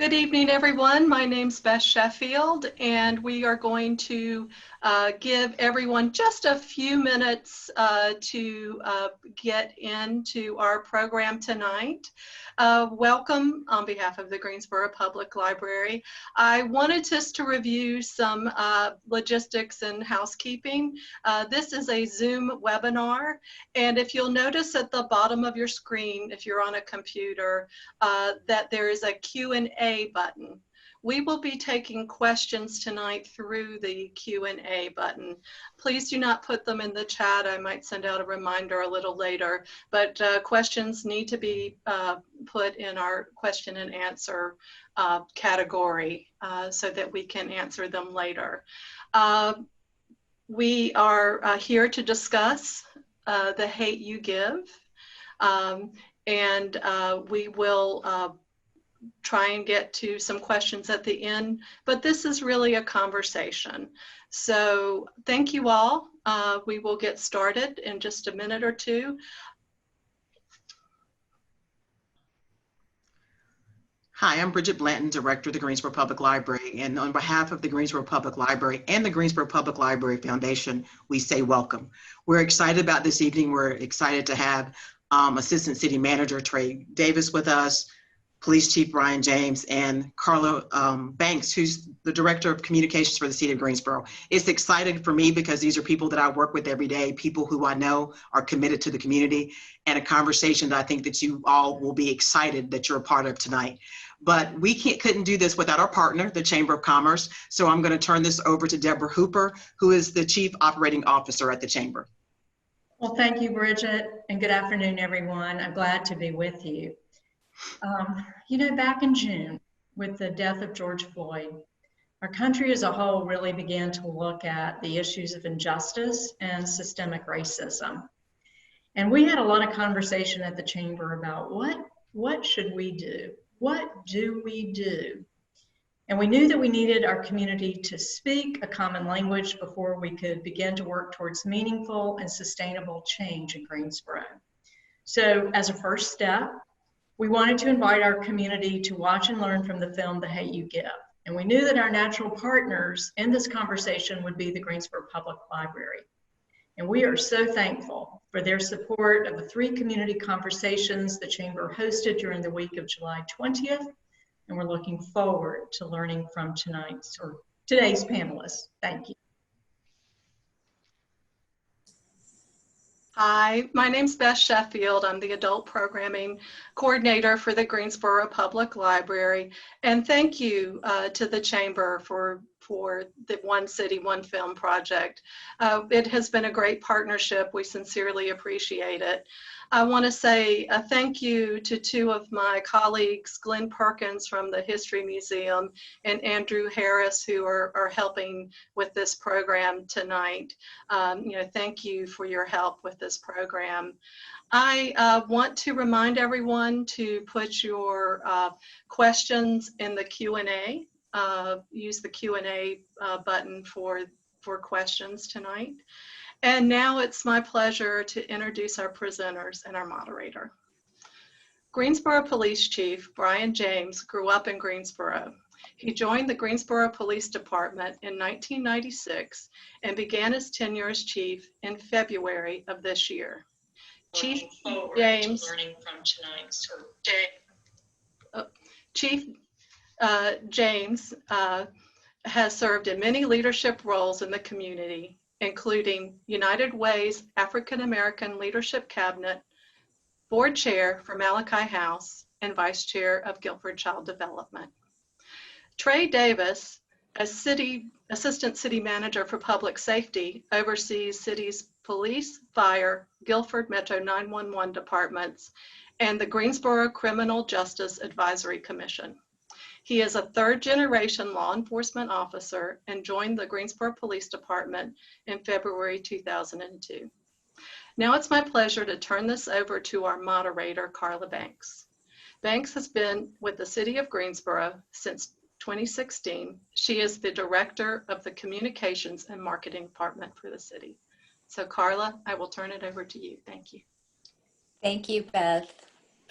Good evening, everyone. My name's Beth Sheffield, and we are going to give everyone just a few minutes to get into our program tonight. Welcome on behalf of the Greensboro Public Library. I wanted us to review some logistics and housekeeping. This is a Zoom webinar, and if you'll notice at the bottom of your screen, if you're on a computer, that there is a Q&A button. We will be taking questions tonight through the Q&A button. Please do not put them in the chat. I might send out a reminder a little later, but questions need to be put in our question and answer category so that we can answer them later. We are here to discuss the hate you give, and we will try and get to some questions at the end, but this is really a conversation. So thank you all. We will get started in just a minute or two. Hi, I'm Bridget Blanton, Director of the Greensboro Public Library, and on behalf of the Greensboro Public Library and the Greensboro Public Library Foundation, we say welcome. We're excited about this evening. We're excited to have Assistant City Manager Trey Davis with us, Police Chief Brian James, and Carla Banks, who's the Director of Communications for the City of Greensboro. It's exciting for me because these are people that I work with every day, people who I know are committed to the community, and a conversation that I think that you all will be excited that you're a part of tonight. But we couldn't do this without our partner, the Chamber of Commerce. So I'm going to turn this over to Deborah Hooper, who is the Chief Operating Officer at the Chamber. Well, thank you, Bridget, and good afternoon, everyone. I'm glad to be with you. You know, back in June, with the death of George Floyd, our country as a whole really began to look at the issues of injustice and systemic racism. And we had a lot of conversation at the Chamber about what should we do? What do we do? And we knew that we needed our community to speak a common language before we could begin to work towards meaningful and sustainable change in Greensboro. So as a first step, we wanted to invite our community to watch and learn from the film, The Hate You Give. And we knew that our natural partners in this conversation would be the Greensboro Public Library. And we are so thankful for their support of the 3 community conversations the Chamber hosted during the week of July 20th. And we're looking forward to learning from today's panelists. Thank you. Hi, my name's Beth Sheffield. I'm the Adult Programming Coordinator for the Greensboro Public Library. And thank you to the Chamber for the One City, One Film project. It has been a great partnership. We sincerely appreciate it. I want to say a thank you to 2 of my colleagues, Glenn Perkins from the History Museum and Andrew Harris, who are helping with this program tonight. Thank you for your help with this program. I want to remind everyone to put your questions in the Q&A. Use the Q&A button for questions tonight. And now it's my pleasure to introduce our presenters and our moderator. Greensboro Police Chief Brian James grew up in Greensboro. He joined the Greensboro Police Department in 1996 and began his tenure as chief in February of this year. Chief James, James has served in many leadership roles in the community, including United Way's African American Leadership Cabinet, Board Chair for Malachi House, and Vice Chair of Guilford Child Development. Trey Davis, as Assistant City Manager for Public Safety, oversees city's police, fire, Guilford Metro 911 departments, and the Greensboro Criminal Justice Advisory Commission. He is a 3rd-generation law enforcement officer and joined the Greensboro Police Department in February 2002. Now it's my pleasure to turn this over to our moderator, Carla Banks. Banks has been with the City of Greensboro since 2016. She is the Director of the Communications and Marketing Department for the city. So Carla, I will turn it over to you. Thank you. Thank you, Beth.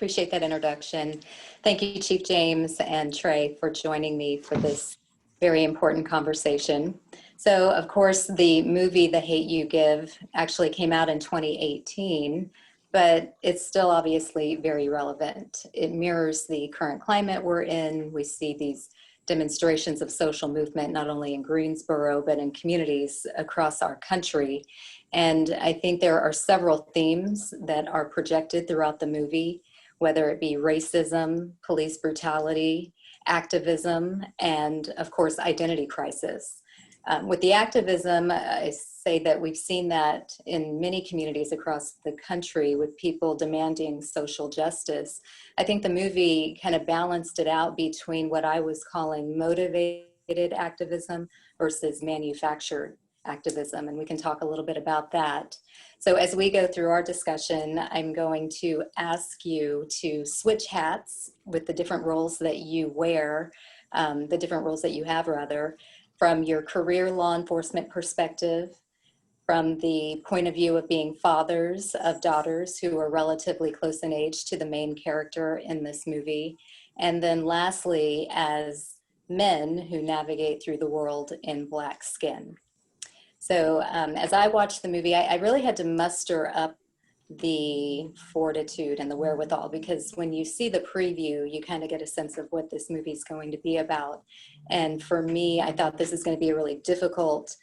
Appreciate that introduction. Thank you, Chief James and Trey, for joining me for this very important conversation. So, of course, the movie The Hate U Give actually came out in 2018, but it's still obviously very relevant. It mirrors the current climate we're in. We see these demonstrations of social movement, not only in Greensboro, but in communities across our country. And I think there are several themes that are projected throughout the movie, whether it be racism, police brutality, activism, and of course, identity crisis. With the activism, I say that we've seen that in many communities across the country with people demanding social justice. I think the movie kind of balanced it out between what I was calling motivated activism versus manufactured activism, and we can talk a little bit about that. So as we go through our discussion, I'm going to ask you to switch hats with the different roles that you wear, the different roles that you have rather, from your career law enforcement perspective, from the point of view of being fathers of daughters who are relatively close in age to the main character in this movie, and then lastly, as men who navigate through the world in Black skin. So as I watched the movie, I really had to muster up the fortitude and the wherewithal, because when you see the preview, you kind of get a sense of what this movie is going to be about. And for me, I thought this is going to be a really difficult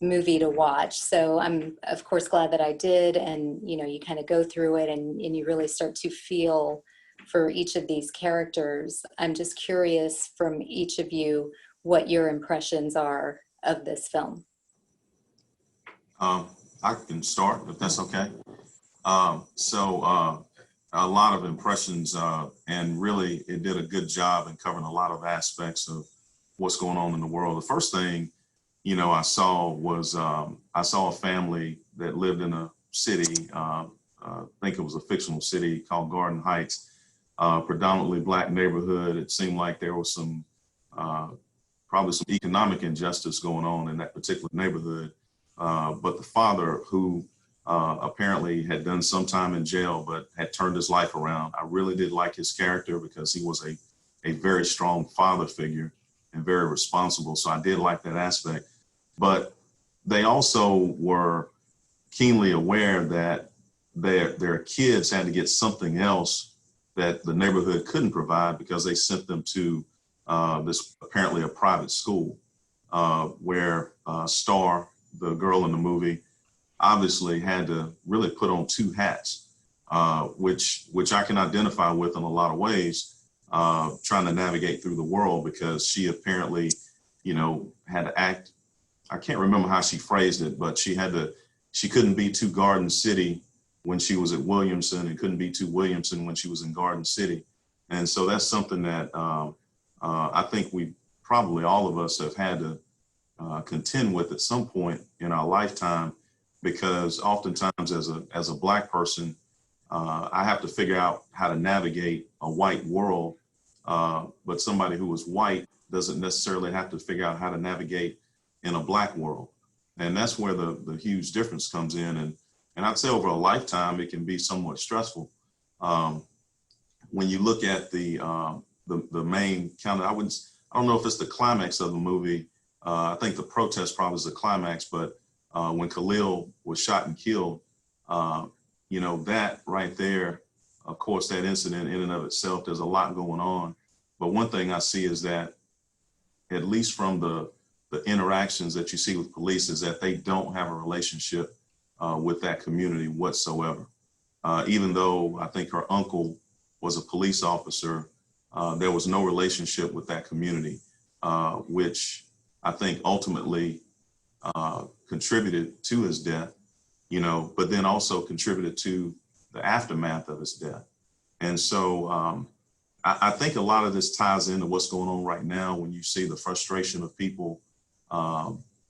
movie to watch. So I'm, of course, glad that I did. And, you know, you kind of go through it and you really start to feel for each of these characters. I'm just curious from each of you what your impressions are of this film. I can start, if that's okay. A lot of impressions, and really it did a good job in covering a lot of aspects of what's going on in the world. The first thing, you know, I saw was I saw a family that lived in a city, I think it was a fictional city called Garden Heights, predominantly Black neighborhood. It seemed like there was some, probably some economic injustice going on in that particular neighborhood. But the father, who apparently had done some time in jail, but had turned his life around, I really did like his character because he was a very strong father figure and very responsible. So I did like that aspect. But they also were keenly aware that their kids had to get something else that the neighborhood couldn't provide, because they sent them to this apparently a private school where Star, the girl in the movie, obviously had to really put on two hats, which I can identify with in a lot of ways, trying to navigate through the world, because she apparently, you know, had to act. I can't remember how she phrased it, but she couldn't be too Garden City when she was at Williamson, and couldn't be too Williamson when she was in Garden City. And so that's something that I think we probably, all of us, have had to contend with at some point in our lifetime, because oftentimes as a Black person, I have to figure out how to navigate a white world, but somebody who is white doesn't necessarily have to figure out how to navigate in a Black world. And that's where the huge difference comes in. And I'd say over a lifetime, it can be somewhat stressful. When you look at the main kind of, I don't know if it's the climax of the movie. I think the protest probably is the climax, but when Khalil was shot and killed, you know, that right there, of course, that incident in and of itself, there's a lot going on. But one thing I see is that, at least from the interactions that you see with police, is that they don't have a relationship with that community whatsoever. Even though I think her uncle was a police officer, there was no relationship with that community, which I think ultimately contributed to his death, you know, but then also contributed to the aftermath of his death. And so I think a lot of this ties into what's going on right now when you see the frustration of people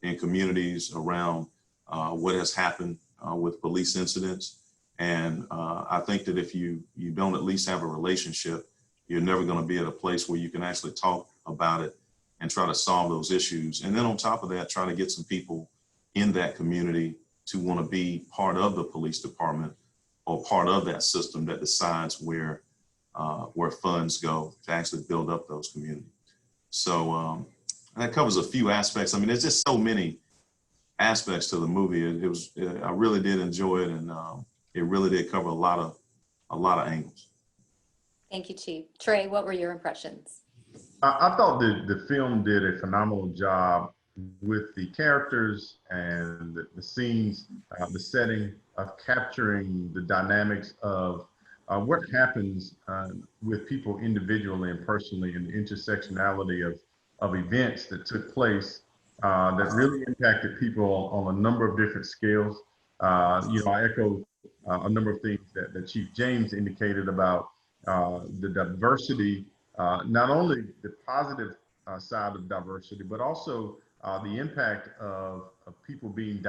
in communities around what has happened with police incidents. And I think that if you don't at least have a relationship, you're never going to be at a place where you can actually talk about it and try to solve those issues. And then on top of that, try to get some people in that community to want to be part of the police department or part of that system that decides where funds go to actually build up those communities. So that covers a few aspects. I mean, there's just so many aspects to the movie. I really did enjoy it, and it really did cover a lot of angles. Thank you, Chief. Trey, what were your impressions? I thought the film did a phenomenal job with the characters and the scenes, the setting of capturing the dynamics of what happens with people individually and personally, and the intersectionality of events that took place that really impacted people on a number of different scales. I echo a number of things that Chief James indicated about the diversity, not only the positive side of diversity, but also the impact of people being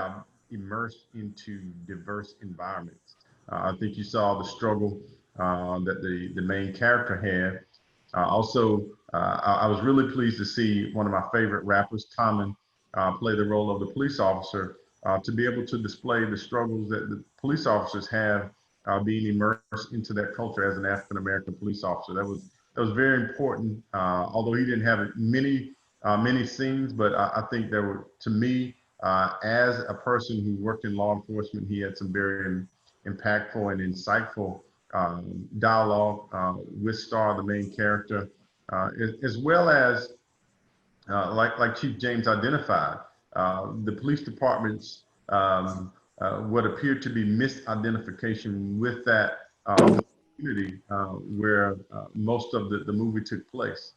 immersed into diverse environments. I think you saw the struggle that the main character had. I was really pleased to see one of my favorite rappers, Common, play the role of the police officer, to be able to display the struggles that the police officers have being immersed into that culture as an African-American police officer. That was very important, although he didn't have many scenes, but I think there were, to me, as a person who worked in law enforcement, he had some very impactful and insightful dialogue with Star, the main character, as well as, like Chief James identified, the police department's what appeared to be misidentification with that community where most of the movie took place.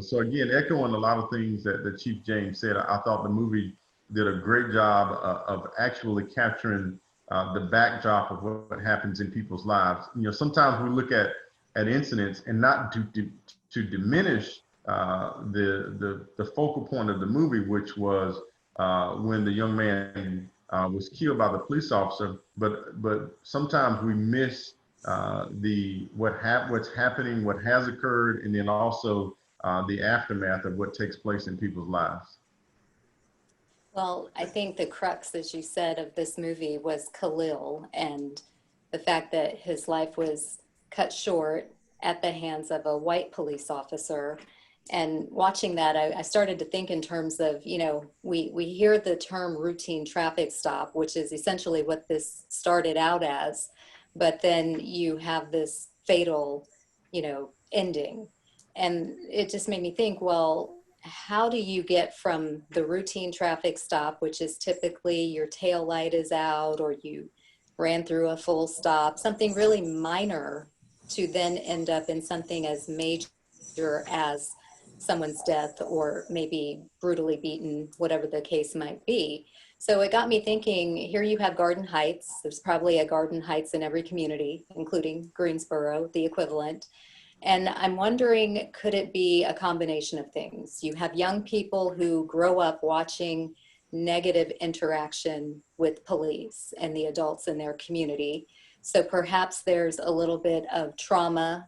So again, echoing a lot of things that Chief James said, I thought the movie did a great job of actually capturing the backdrop of what happens in people's lives. Sometimes we look at incidents and not to diminish the focal point of the movie, which was when the young man was killed by the police officer. But sometimes we miss what's happening, what has occurred, and then also the aftermath of what takes place in people's lives. Well, I think the crux, as you said, of this movie was Khalil, and the fact that his life was cut short at the hands of a white police officer. And watching that, I started to think in terms of, we hear the term routine traffic stop, which is essentially what this started out as, but then you have this fatal, ending. And it just made me think, well, how do you get from the routine traffic stop, which is typically your tail light is out or you ran through a full stop, something really minor, to then end up in something as major as someone's death or maybe brutally beaten, whatever the case might be. So it got me thinking, here you have Garden Heights. There's probably a Garden Heights in every community, including Greensboro, the equivalent. And I'm wondering, could it be a combination of things? You have young people who grow up watching negative interaction with police and the adults in their community. So perhaps there's a little bit of trauma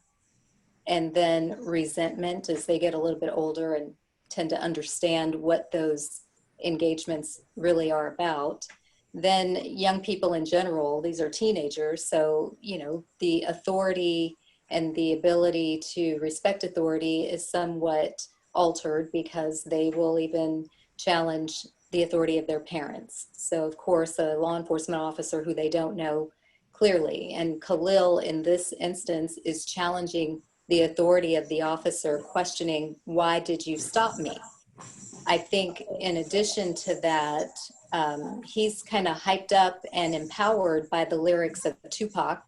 and then resentment as they get a little bit older and tend to understand what those engagements really are about. Then young people in general, these are teenagers, so the authority and the ability to respect authority is somewhat altered because they will even challenge the authority of their parents. So of course, a law enforcement officer who they don't know clearly, and Khalil in this instance is challenging the authority of the officer, questioning, why did you stop me? I think in addition to that, he's kind of hyped up and empowered by the lyrics of Tupac.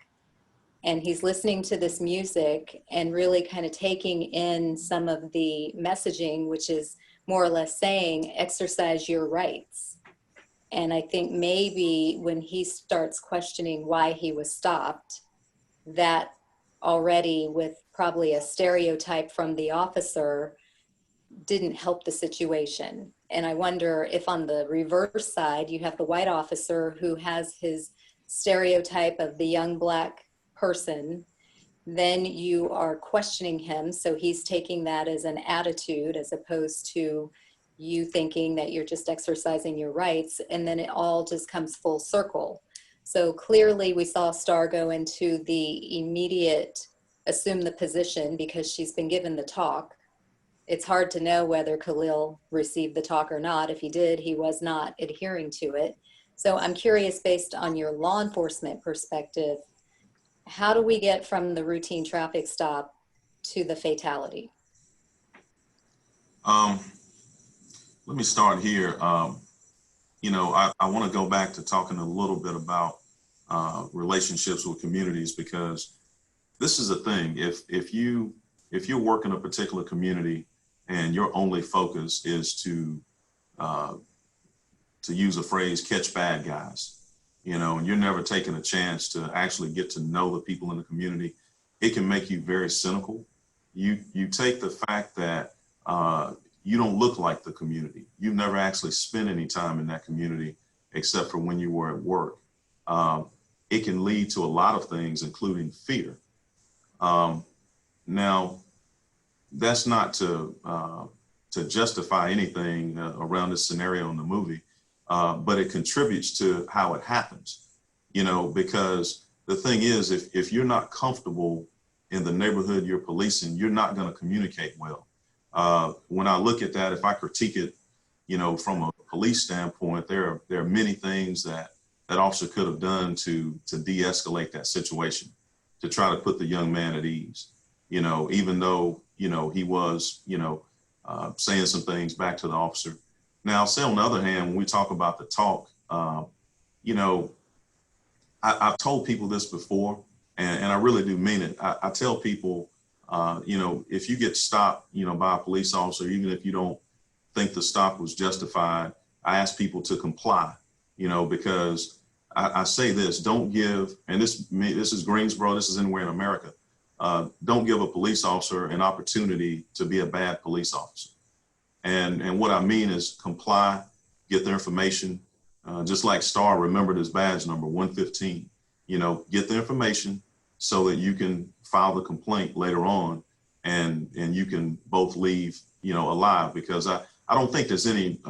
And he's listening to this music and really kind of taking in some of the messaging, which is more or less saying, exercise your rights. And I think maybe when he starts questioning why he was stopped, that already with probably a stereotype from the officer didn't help the situation. And I wonder if on the reverse side, you have the white officer who has his stereotype of the young Black person, then you are questioning him. So he's taking that as an attitude as opposed to you thinking that you're just exercising your rights. And then it all just comes full circle. So clearly we saw Star go into the immediate assume the position because she's been given the talk. It's hard to know whether Khalil received the talk or not. If he did, he was not adhering to it. So I'm curious, based on your law enforcement perspective, how do we get from the routine traffic stop to the fatality? Let me start here. You know, I want to go back to talking a little bit about relationships with communities, because this is a thing. If you work in a particular community and your only focus is to use a phrase, catch bad guys, you know, and you're never taking a chance to actually get to know the people in the community, it can make you very cynical. You take the fact that you don't look like the community. You've never actually spent any time in that community except for when you were at work. It can lead to a lot of things, including fear. Now, that's not to justify anything around this scenario in the movie, but it contributes to how it happens, you know, because the thing is, if you're not comfortable in the neighborhood you're policing, you're not going to communicate well. When I look at that, if I critique it, you know, from a police standpoint, there are many things that officer could have done to de-escalate that situation, to try to put the young man at ease, you know, even though, you know, he was, you know, saying some things back to the officer. Now, I'll say on the other hand, when we talk about the talk, you know, I've told people this before, and I really do mean it. I tell people, you know, if you get stopped, you know, by a police officer, even if you don't think the stop was justified, I ask people to comply, you know, because I say this, don't give, and this is Greensboro, this is anywhere in America, don't give a police officer an opportunity to be a bad police officer. And what I mean is comply, get their information, just like Star remembered his badge number 115, you know, get the information so that you can file the complaint later on, and you can both leave, you know, alive, because I don't think there's any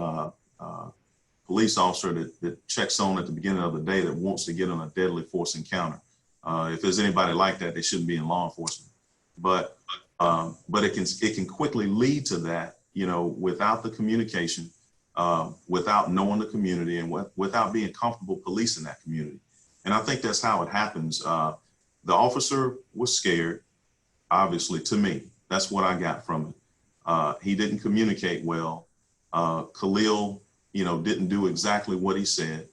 police officer that checks on at the beginning of the day that wants to get in a deadly force encounter. If there's anybody like that, they shouldn't be in law enforcement. But it can quickly lead to that, you know, without the communication, without knowing the community, and without being comfortable policing that community. And I think that's how it happens. The officer was scared, obviously, to me. That's what I got from it. He didn't communicate well. Khalil, you know, didn't do exactly what he said.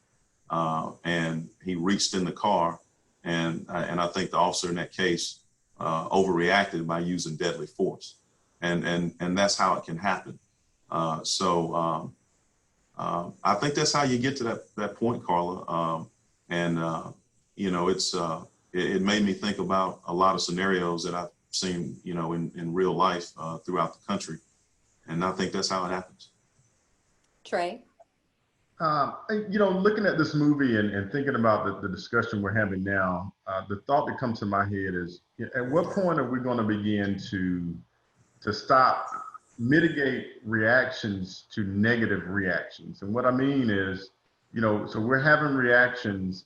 And he reached in the car, and I think the officer in that case overreacted by using deadly force. And that's how it can happen. So I think that's how you get to that point, Carla. You know, it made me think about a lot of scenarios that I've seen, you know, in real life throughout the country. And I think that's how it happens. Trey? You know, looking at this movie and thinking about the discussion we're having now, the thought that comes to my head is, at what point are we going to begin to stop, mitigate reactions to negative reactions? And what I mean is, you know, so we're having reactions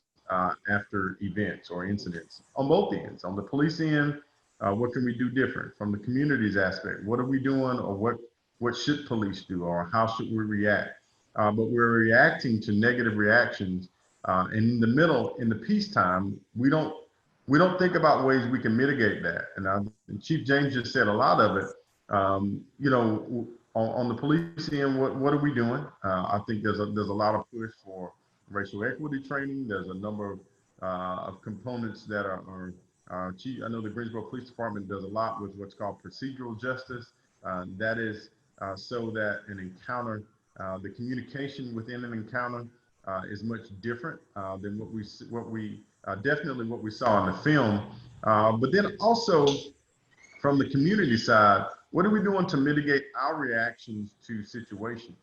after events or incidents on both ends. On the police end, what can we do different? From the community's aspect, what are we doing, or what should police do, or how should we react? But we're reacting to negative reactions. And in the middle, in the peacetime, we don't think about ways we can mitigate that. And Chief James just said a lot of it. You know, on the police end, what are we doing? I think there's a lot of push for racial equity training. There's a number of components that are I know the Greensboro Police Department does a lot with what's called procedural justice. That is so that an encounter, the communication within an encounter is much different than what we definitely what we saw in the film. But then also from the community side, what are we doing to mitigate our reactions to situations?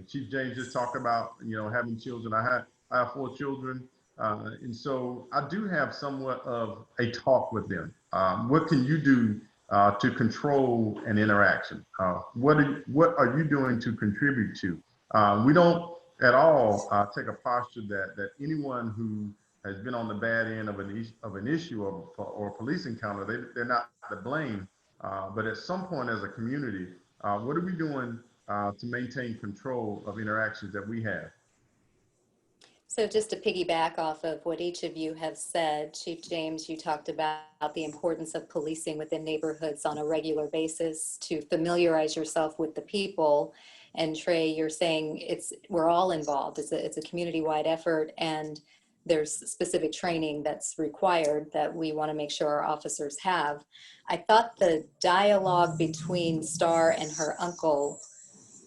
Chief James just talked about, you know, having children. I have 4 children. And so I do have somewhat of a talk with them. What can you do to control an interaction? What are you doing to contribute to? We don't at all take a posture that anyone who has been on the bad end of an issue or a police encounter, they're not to blame. But at some point as a community, what are we doing to maintain control of interactions that we have? So just to piggyback off of what each of you have said, Chief James, you talked about the importance of policing within neighborhoods on a regular basis to familiarize yourself with the people. And Trey, you're saying we're all involved. It's a community-wide effort, and there's specific training that's required that we want to make sure our officers have. I thought the dialogue between Star and her uncle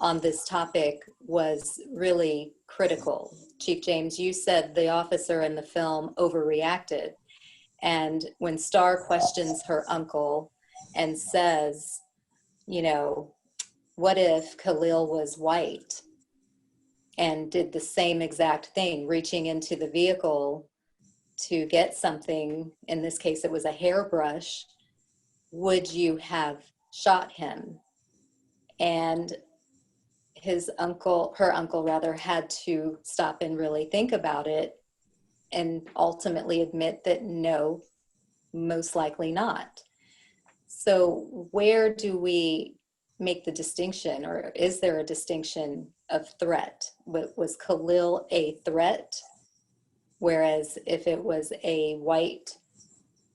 on this topic was really critical. Chief James, you said the officer in the film overreacted. And when Star questions her uncle and says, you know, what if Khalil was white and did the same exact thing, reaching into the vehicle to get something, in this case it was a hairbrush, would you have shot him? And her uncle rather, had to stop and really think about it and ultimately admit that no, most likely not. So where do we make the distinction, or is there a distinction of threat? Was Khalil a threat? Whereas if it was a white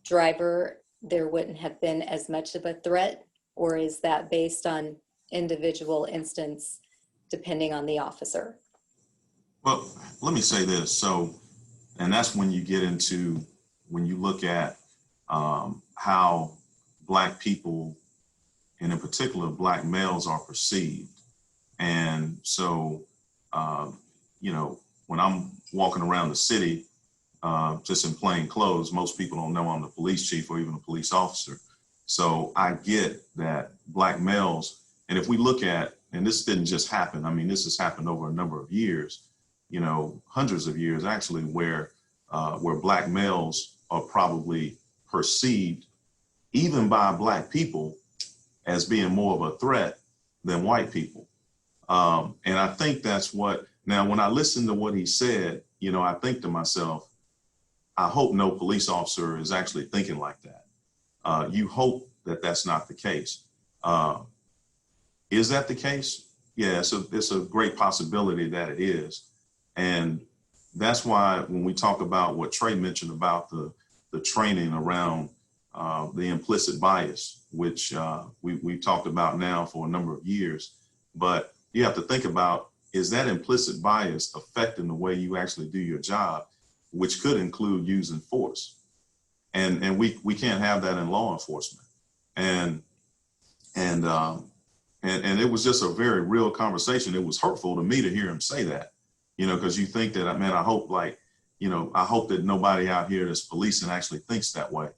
driver, there wouldn't have been as much of a threat? Or is that based on individual instance depending on the officer? Well, let me say this. So, and that's when you get into, when you look at how Black people, and in particular Black males, are perceived. And so, you know, when I'm walking around the city, just in plain clothes, most people don't know I'm the police chief or even a police officer. So I get that Black males, and if we look at, and this didn't just happen, I mean, this has happened over a number of years, you know, hundreds of years actually, where Black males are probably perceived, even by Black people, as being more of a threat than white people. And I think that's what, now when I listen to what he said, you know, I think to myself, I hope no police officer is actually thinking like that. You hope that that's not the case. Is that the case? Yeah, it's a great possibility that it is. And that's why when we talk about what Trey mentioned about the training around the implicit bias, which we've talked about now for a number of years, but you have to think about, is that implicit bias affecting the way you actually do your job, which could include using force. And we can't have that in law enforcement. And it was just a very real conversation. It was hurtful to me to hear him say that, you know, because you think that, man, I hope I hope that nobody out here that's policing actually thinks that way.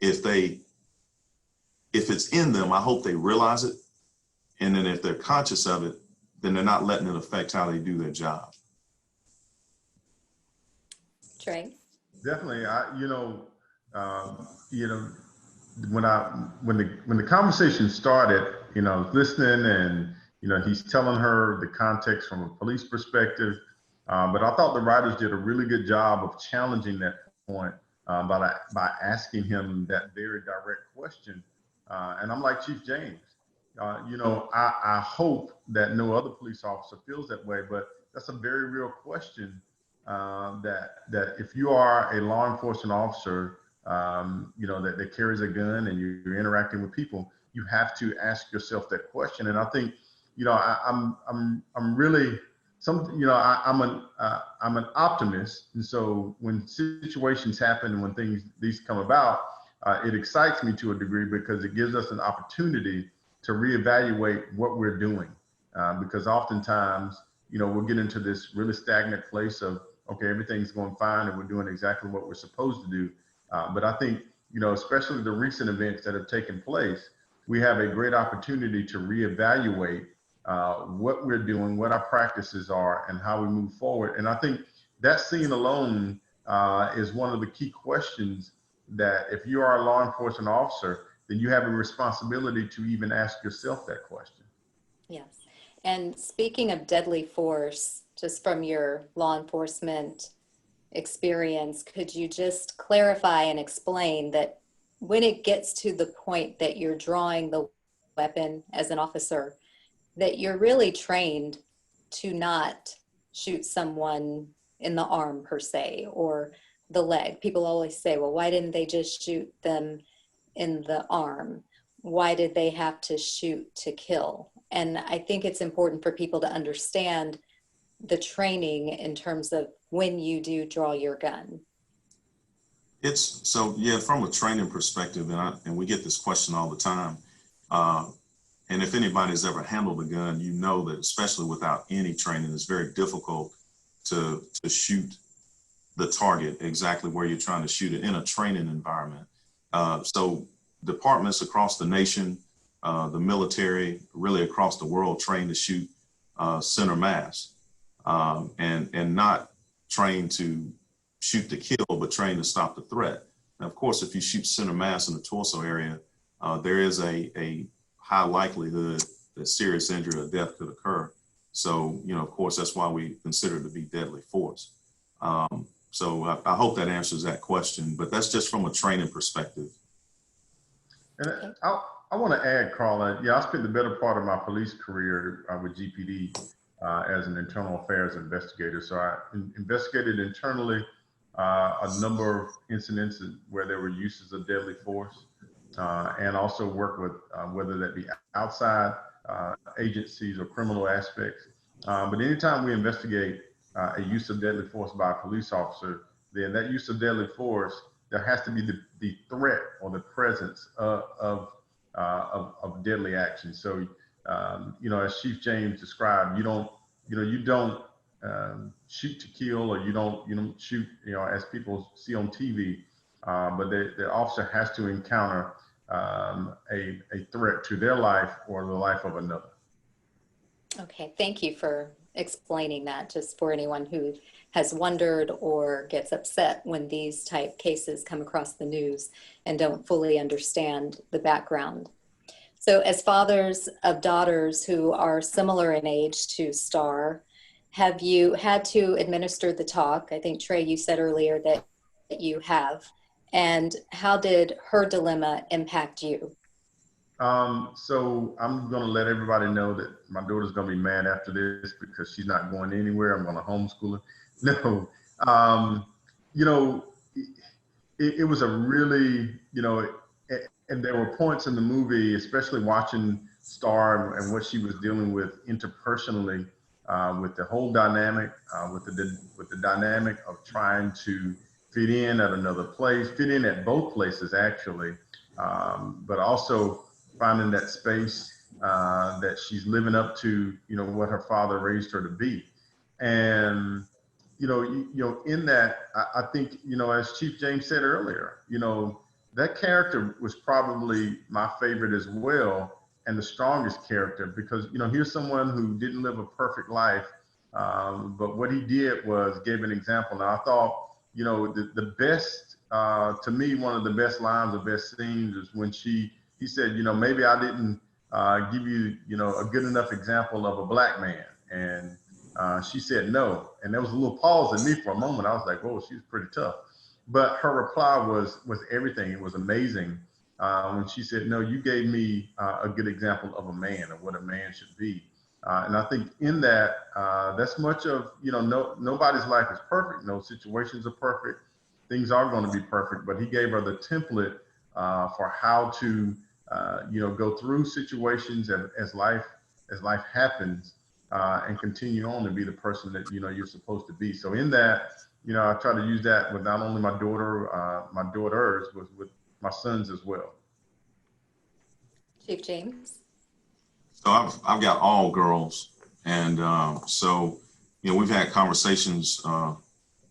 If it's in them, I hope they realize it. And then if they're conscious of it, then they're not letting it affect how they do their job. Trey? Definitely. When the conversation started, you know, I was listening, and, you know, he's telling her the context from a police perspective. But I thought the writers did a really good job of challenging that point by asking him that very direct question. And I'm like Chief James, you know, I hope that no other police officer feels that way, but that's a very real question. That if you are a law enforcement officer, you know, that carries a gun and you're interacting with people, you have to ask yourself that question. And I think, you know, I'm really you know, I'm an optimist, and so when situations happen and when these come about, it excites me to a degree because it gives us an opportunity to reevaluate what we're doing, because oftentimes, you know, we'll get into this really stagnant place of, okay, everything's going fine and we're doing exactly what we're supposed to do. But I think, you know, especially the recent events that have taken place, we have a great opportunity to reevaluate what we're doing, what our practices are, and how we move forward. And I think that scene alone is one of the key questions that if you are a law enforcement officer, then you have a responsibility to even ask yourself that question. Yes. And speaking of deadly force, just from your law enforcement experience, could you just clarify and explain that when it gets to the point that you're drawing the weapon as an officer, that you're really trained to not shoot someone in the arm per se, or the leg? People always say, well, why didn't they just shoot them in the arm? Why did they have to shoot to kill? And I think it's important for people to understand the training in terms of when you do draw your gun. It's so, yeah, from a training perspective, and we get this question all the time. And if anybody's ever handled a gun, you know that especially without any training, it's very difficult to shoot the target exactly where you're trying to shoot it in a training environment. So departments across the nation, the military, really across the world, train to shoot center mass, and not trained to shoot to kill, but trained to stop the threat. And of course, if you shoot center mass in the torso area, there is a high likelihood that serious injury or death could occur. So, of course, that's why we consider it to be deadly force. So I hope that answers that question, but that's just from a training perspective. And I want to add, Carla, I spent the better part of my police career with GPD as an internal affairs investigator. So I investigated internally a number of incidents where there were uses of deadly force, and also worked with whether that be outside agencies or criminal aspects. But anytime we investigate a use of deadly force by a police officer, then that use of deadly force, there has to be the threat or the presence of deadly action. So, as Chief James described, you don't shoot to kill, or you don't shoot, as people see on TV, but the officer has to encounter a threat to their life or the life of another. Okay, thank you for explaining that, just for anyone who has wondered or gets upset when these type cases come across the news and don't fully understand the background. So as fathers of daughters who are similar in age to Star, have you had to administer the talk? I think, Trey, you said earlier that you have. And how did her dilemma impact you? So I'm going to let everybody know that my daughter's going to be mad after this because she's not going anywhere. I'm going to homeschool her. No, it was a really, and there were points in the movie, especially watching Star and what she was dealing with interpersonally, with the whole dynamic, with the dynamic of trying to fit in at another place, fit in at both places actually, but also finding that space that she's living up to, what her father raised her to be. And, in that, I think, as Chief James said earlier, that character was probably my favorite as well, and the strongest character, because, here's someone who didn't live a perfect life, but what he did was gave an example. Now, I thought, the best, to me, one of the best lines, the best scenes is when he said, maybe I didn't give you, a good enough example of a black man. And she said no. And there was a little pause in me for a moment. I was like, whoa, she's pretty tough. But her reply was everything. It was amazing when she said, no, you gave me a good example of a man, of what a man should be. And I think in that, that's much of, nobody's life is perfect. No situations are perfect. Things are going to be perfect. But he gave her the template for how to go through situations as life happens, and continue on to be the person that you're supposed to be. So in that, I try to use that with not only my daughter, my daughters, with my sons as well. Chief James. So I've got all girls, and so we've had conversations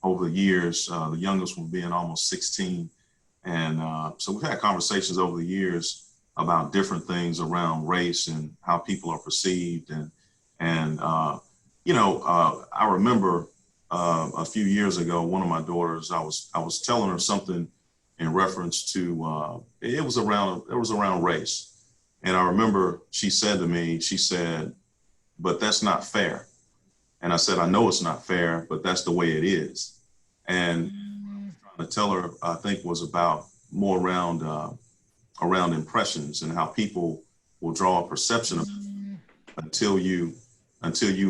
over the years. The youngest one being almost 16, and so we've had conversations over the years about different things around race and how people are perceived. And I remember a few years ago, one of my daughters, I was telling her something in reference to, it was around race. And I remember she said to me, but that's not fair. And I said, I know it's not fair, but that's the way it is. And trying to tell her, I think, was about more around impressions and how people will draw a perception of until you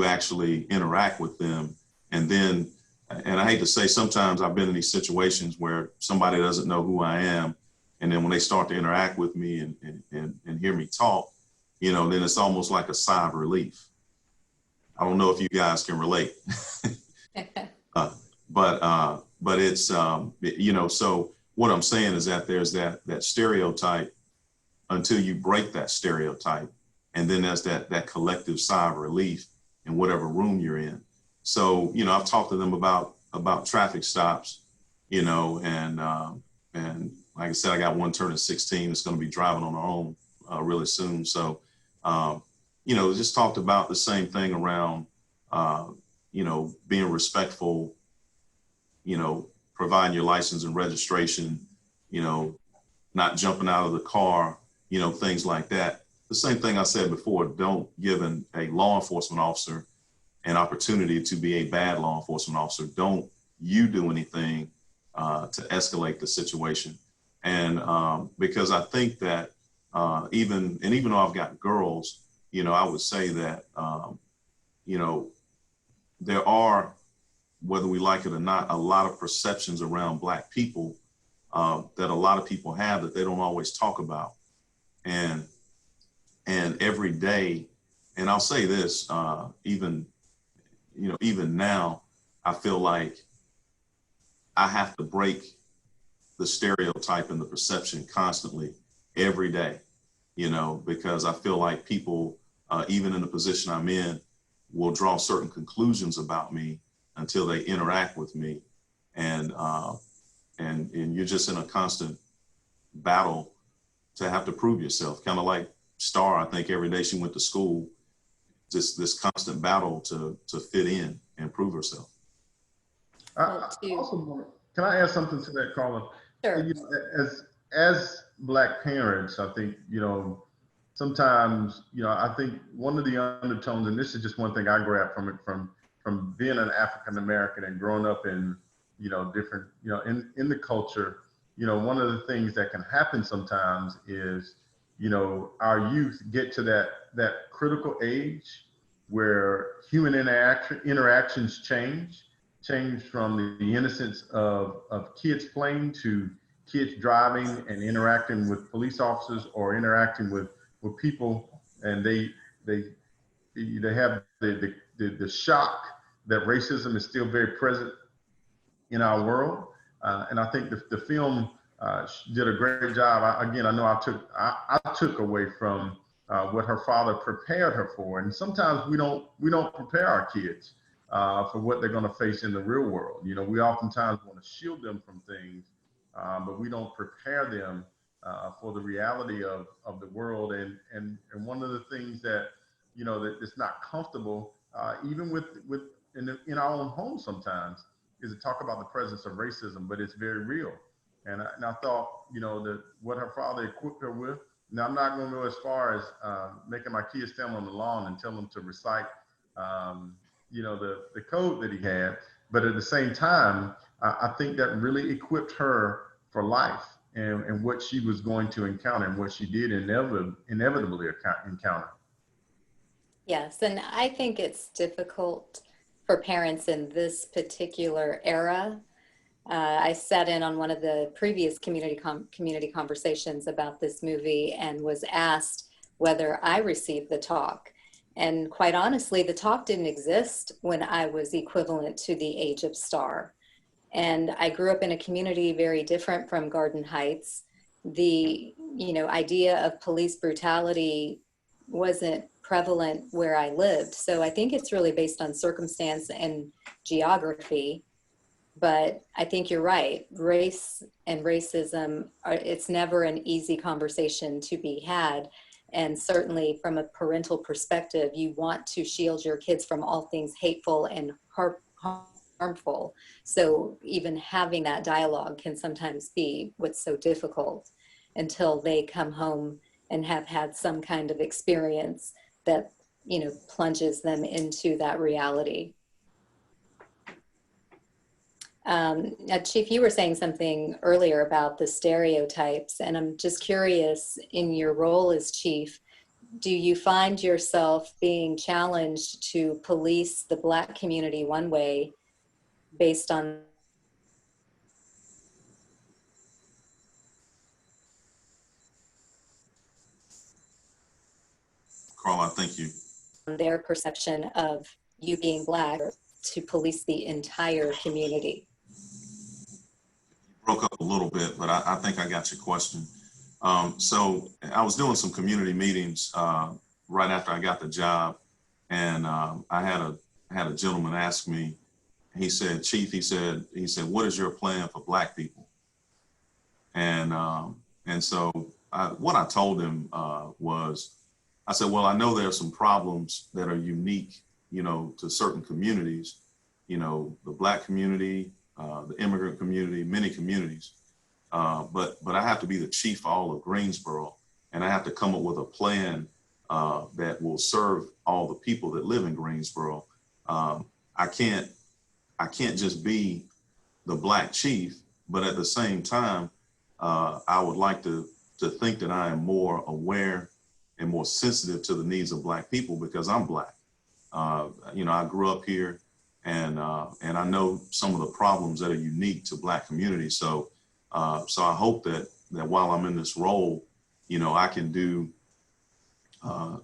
actually interact with them. And then, and I hate to say, sometimes I've been in these situations where somebody doesn't know who I am, and then when they start to interact with me and hear me talk, then it's almost like a sigh of relief. I don't know if you guys can relate. But it's so what I'm saying is that there's that stereotype until you break that stereotype, and then there's that collective sigh of relief in whatever room you're in. So I've talked to them about traffic stops, and like I said, I got one turning 16 that's going to be driving on her own really soon. So just talked about the same thing around being respectful, providing your license and registration, not jumping out of the car, things like that. The same thing I said before, don't give a law enforcement officer an opportunity to be a bad law enforcement officer. Don't you do anything to escalate the situation. And because I think that even though I've got girls, I would say that, there are, whether we like it or not, a lot of perceptions around Black people that a lot of people have that they don't always talk about. And every day, and I'll say this, even now, I feel like I have to break the stereotype and the perception constantly every day, because I feel like people, even in the position I'm in, will draw certain conclusions about me until they interact with me. And you're just in a constant battle to have to prove yourself, kind of like Star. I think every day she went to school, just this constant battle to fit in and prove herself. Can I add something to that, Carla? Sure. As Black parents, I think, sometimes, I think one of the undertones, and this is just one thing I grabbed from it, from being an African American and growing up in, different, in the culture, one of the things that can happen sometimes is, our youth get to that critical age where human interactions change from the innocence of kids playing to kids driving and interacting with police officers or interacting with people, and they have the shock that racism is still very present in our world. And I think the film did a great job. I know I took away from what her father prepared her for, and sometimes we don't prepare our kids for what they're going to face in the real world. We oftentimes want to shield them from things, but we don't prepare them for the reality of the world. And one of the things that that it's not comfortable, even in our own home sometimes, is to talk about the presence of racism, but it's very real. And I thought, that what her father equipped her with. Now, I'm not going to go as far as making my kids stand on the lawn and tell them to recite, the code that he had. But at the same time, I think that really equipped her for life and what she was going to encounter and what she did inevitably encounter. Yes, and I think it's difficult for parents in this particular era. I sat in on one of the previous community conversations about this movie and was asked whether I received the talk. And quite honestly, the talk didn't exist when I was equivalent to the age of Star. And I grew up in a community very different from Garden Heights. The idea of police brutality wasn't prevalent where I lived. So I think it's really based on circumstance and geography. But I think you're right. Race and racism, it's never an easy conversation to be had. And certainly from a parental perspective, you want to shield your kids from all things hateful and harmful. So even having that dialogue can sometimes be what's so difficult until they come home and have had some kind of experience that, plunges them into that reality. Now, Chief, you were saying something earlier about the stereotypes, and I'm just curious, in your role as chief, do you find yourself being challenged to police the Black community one way based on Carla, thank you. their perception of you being Black, to police the entire community? Broke up a little bit, but I think I got your question. So I was doing some community meetings right after I got the job, and I had a gentleman ask me. He said, "Chief," he said, "What is your plan for Black people?" And so what I told him was, I said, "Well, I know there are some problems that are unique, to certain communities, the Black community, the immigrant community, many communities. But I have to be the chief for all of Greensboro, and I have to come up with a plan that will serve all the people that live in Greensboro. I can't just be the Black chief, but at the same time, I would like to think that I am more aware and more sensitive to the needs of Black people because I'm Black. I grew up here, and I know some of the problems that are unique to Black communities. So I hope that while I'm in this role, I can do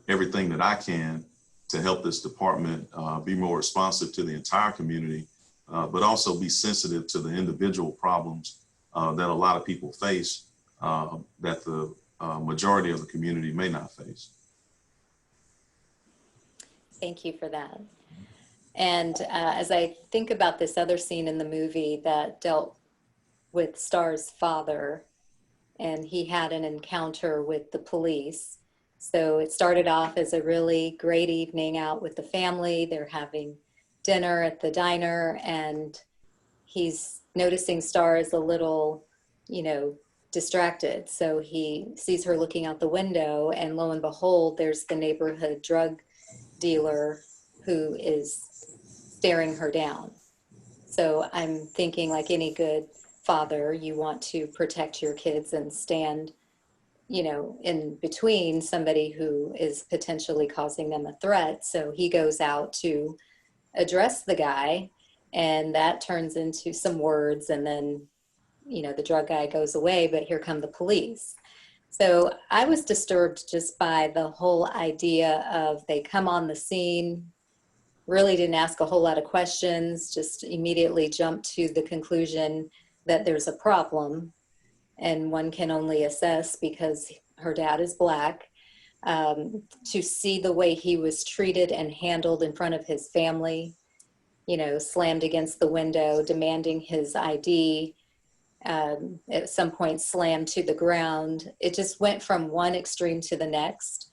everything that I can to help this department be more responsive to the entire community, but also be sensitive to the individual problems that a lot of people face that the majority of the community may not face. Thank you for that. And as I think about this other scene in the movie that dealt with Star's father, and he had an encounter with the police. So it started off as a really great evening out with the family. They're having dinner at the diner, and he's noticing Star is a little, distracted. So he sees her looking out the window, and lo and behold, there's the neighborhood drug dealer who is staring her down. So I'm thinking, like any good father, you want to protect your kids and stand, in between somebody who is potentially causing them a threat. So he goes out to address the guy, and that turns into some words, and then, the drug guy goes away, but here come the police. So I was disturbed just by the whole idea of they come on the scene, really didn't ask a whole lot of questions, just immediately jumped to the conclusion that there's a problem, and one can only assess because her dad is Black. To see the way he was treated and handled in front of his family, slammed against the window, demanding his ID, at some point slammed to the ground. It just went from one extreme to the next.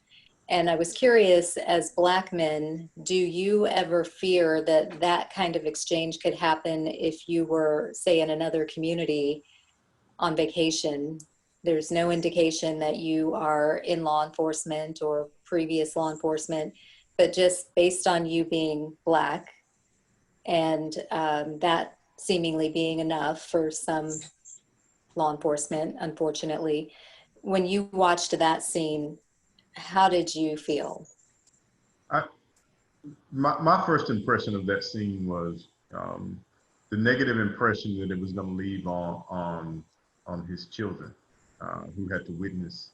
And I was curious, as Black men, do you ever fear that that kind of exchange could happen if you were, say, in another community on vacation? There's no indication that you are in law enforcement or previous law enforcement, but just based on you being Black and that seemingly being enough for some law enforcement, unfortunately, when you watched that scene, how did you feel? My first impression of that scene was the negative impression that it was going to leave on his children who had to witness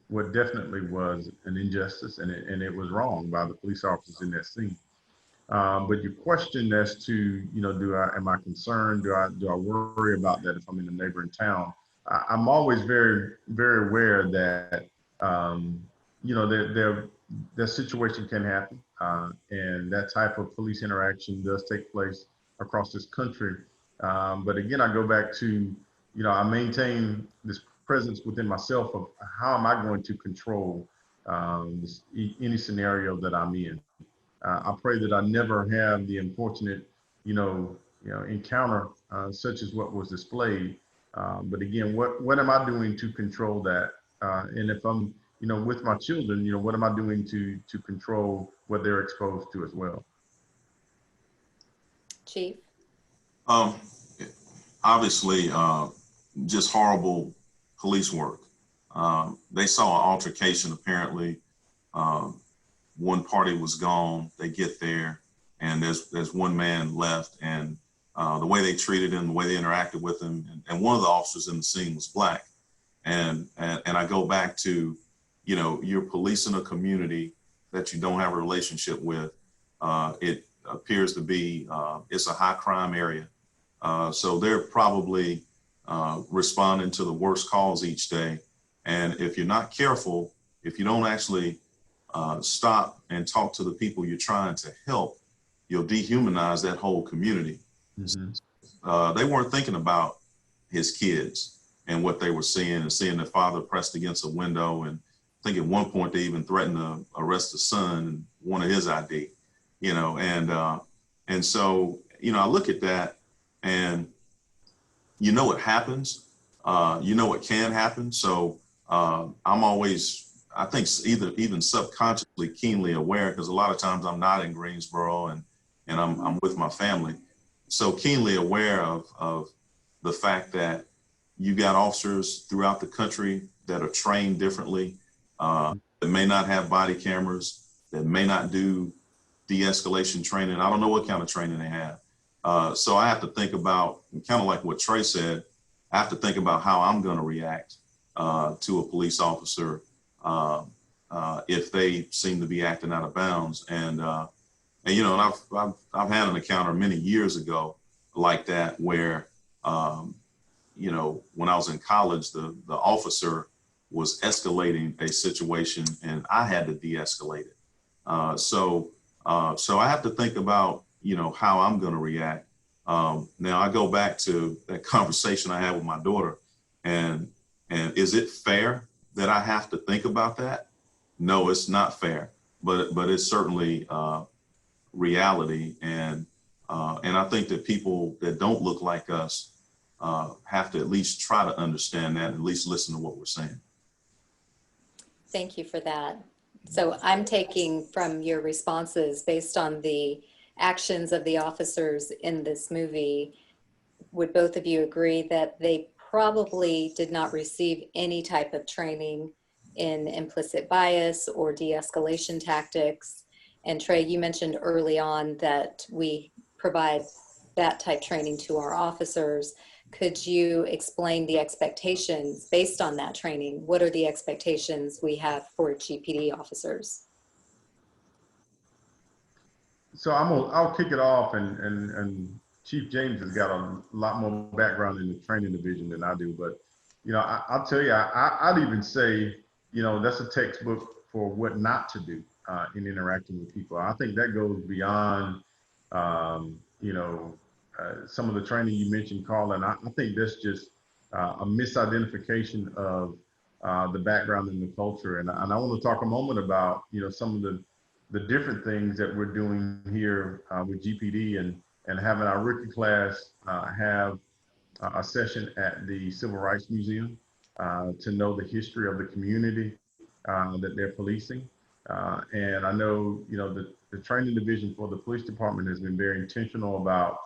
what definitely was an injustice, and it was wrong by the police officers in that scene. But your question as to, am I concerned? Do I worry about that if I'm in a neighboring town? I'm always very, very aware that, that situation can happen. And that type of police interaction does take place across this country. But again, I go back to, I maintain this presence within myself of how am I going to control any scenario that I'm in. I pray that I never have the unfortunate, encounter such as what was displayed. But again, what am I doing to control that? And if I'm, with my children, what am I doing to control what they're exposed to as well? Chief? Um, Obviously, just horrible police work. They saw an altercation, apparently. One party was gone. They get there, and there's one man left, and the way they treated him, the way they interacted with him, and one of the officers in the scene was black. And I go back to, you're policing a community that you don't have a relationship with. It appears to be, it's a high crime area. So they're probably responding to the worst calls each day. And if you're not careful, if you don't actually stop and talk to the people you're trying to help, you'll dehumanize that whole community. Mm-hmm. They weren't thinking about his kids and what they were seeing, and seeing their father pressed against a window. And I think at one point they even threatened to arrest the son and one of his ID, and so, I look at that, and what happens, what can happen. So I'm always, I think, even subconsciously keenly aware, because a lot of times I'm not in Greensboro and I'm with my family. So keenly aware of the fact that you got officers throughout the country that are trained differently, that may not have body cameras, that may not do de-escalation training. I don't know what kind of training they have. So I have to think about, kind of like what Trey said, I have to think about how I'm going to react to a police officer if they seem to be acting out of bounds. And I've had an encounter many years ago like that, where when I was in college, the officer was escalating a situation and I had to de-escalate it. So I have to think about, how I'm going to react. Now I go back to that conversation I had with my daughter, and is it fair that I have to think about that? No, it's not fair, but it's certainly reality. And I think that people that don't look like us have to at least try to understand that, at least listen to what we're saying. Thank you for that. So I'm taking from your responses, based on the actions of the officers in this movie, would both of you agree that they probably did not receive any type of training in implicit bias or de-escalation tactics? And Trey, you mentioned early on that we provide that type training to our officers. Could you explain the expectations based on that training? What are the expectations we have for GPD officers? So I'll kick it off, and Chief James has got a lot more background in the training division than I do, but I'll tell you, I'd even say that's a textbook for what not to do in interacting with people. I think that goes beyond some of the training you mentioned, Carla, and I think that's just a misidentification of the background and the culture. And I want to talk a moment about some of the different things that we're doing here with GPD, and having our rookie class have a session at the Civil Rights Museum to know the history of the community that they're policing. And I know the training division for the police department has been very intentional about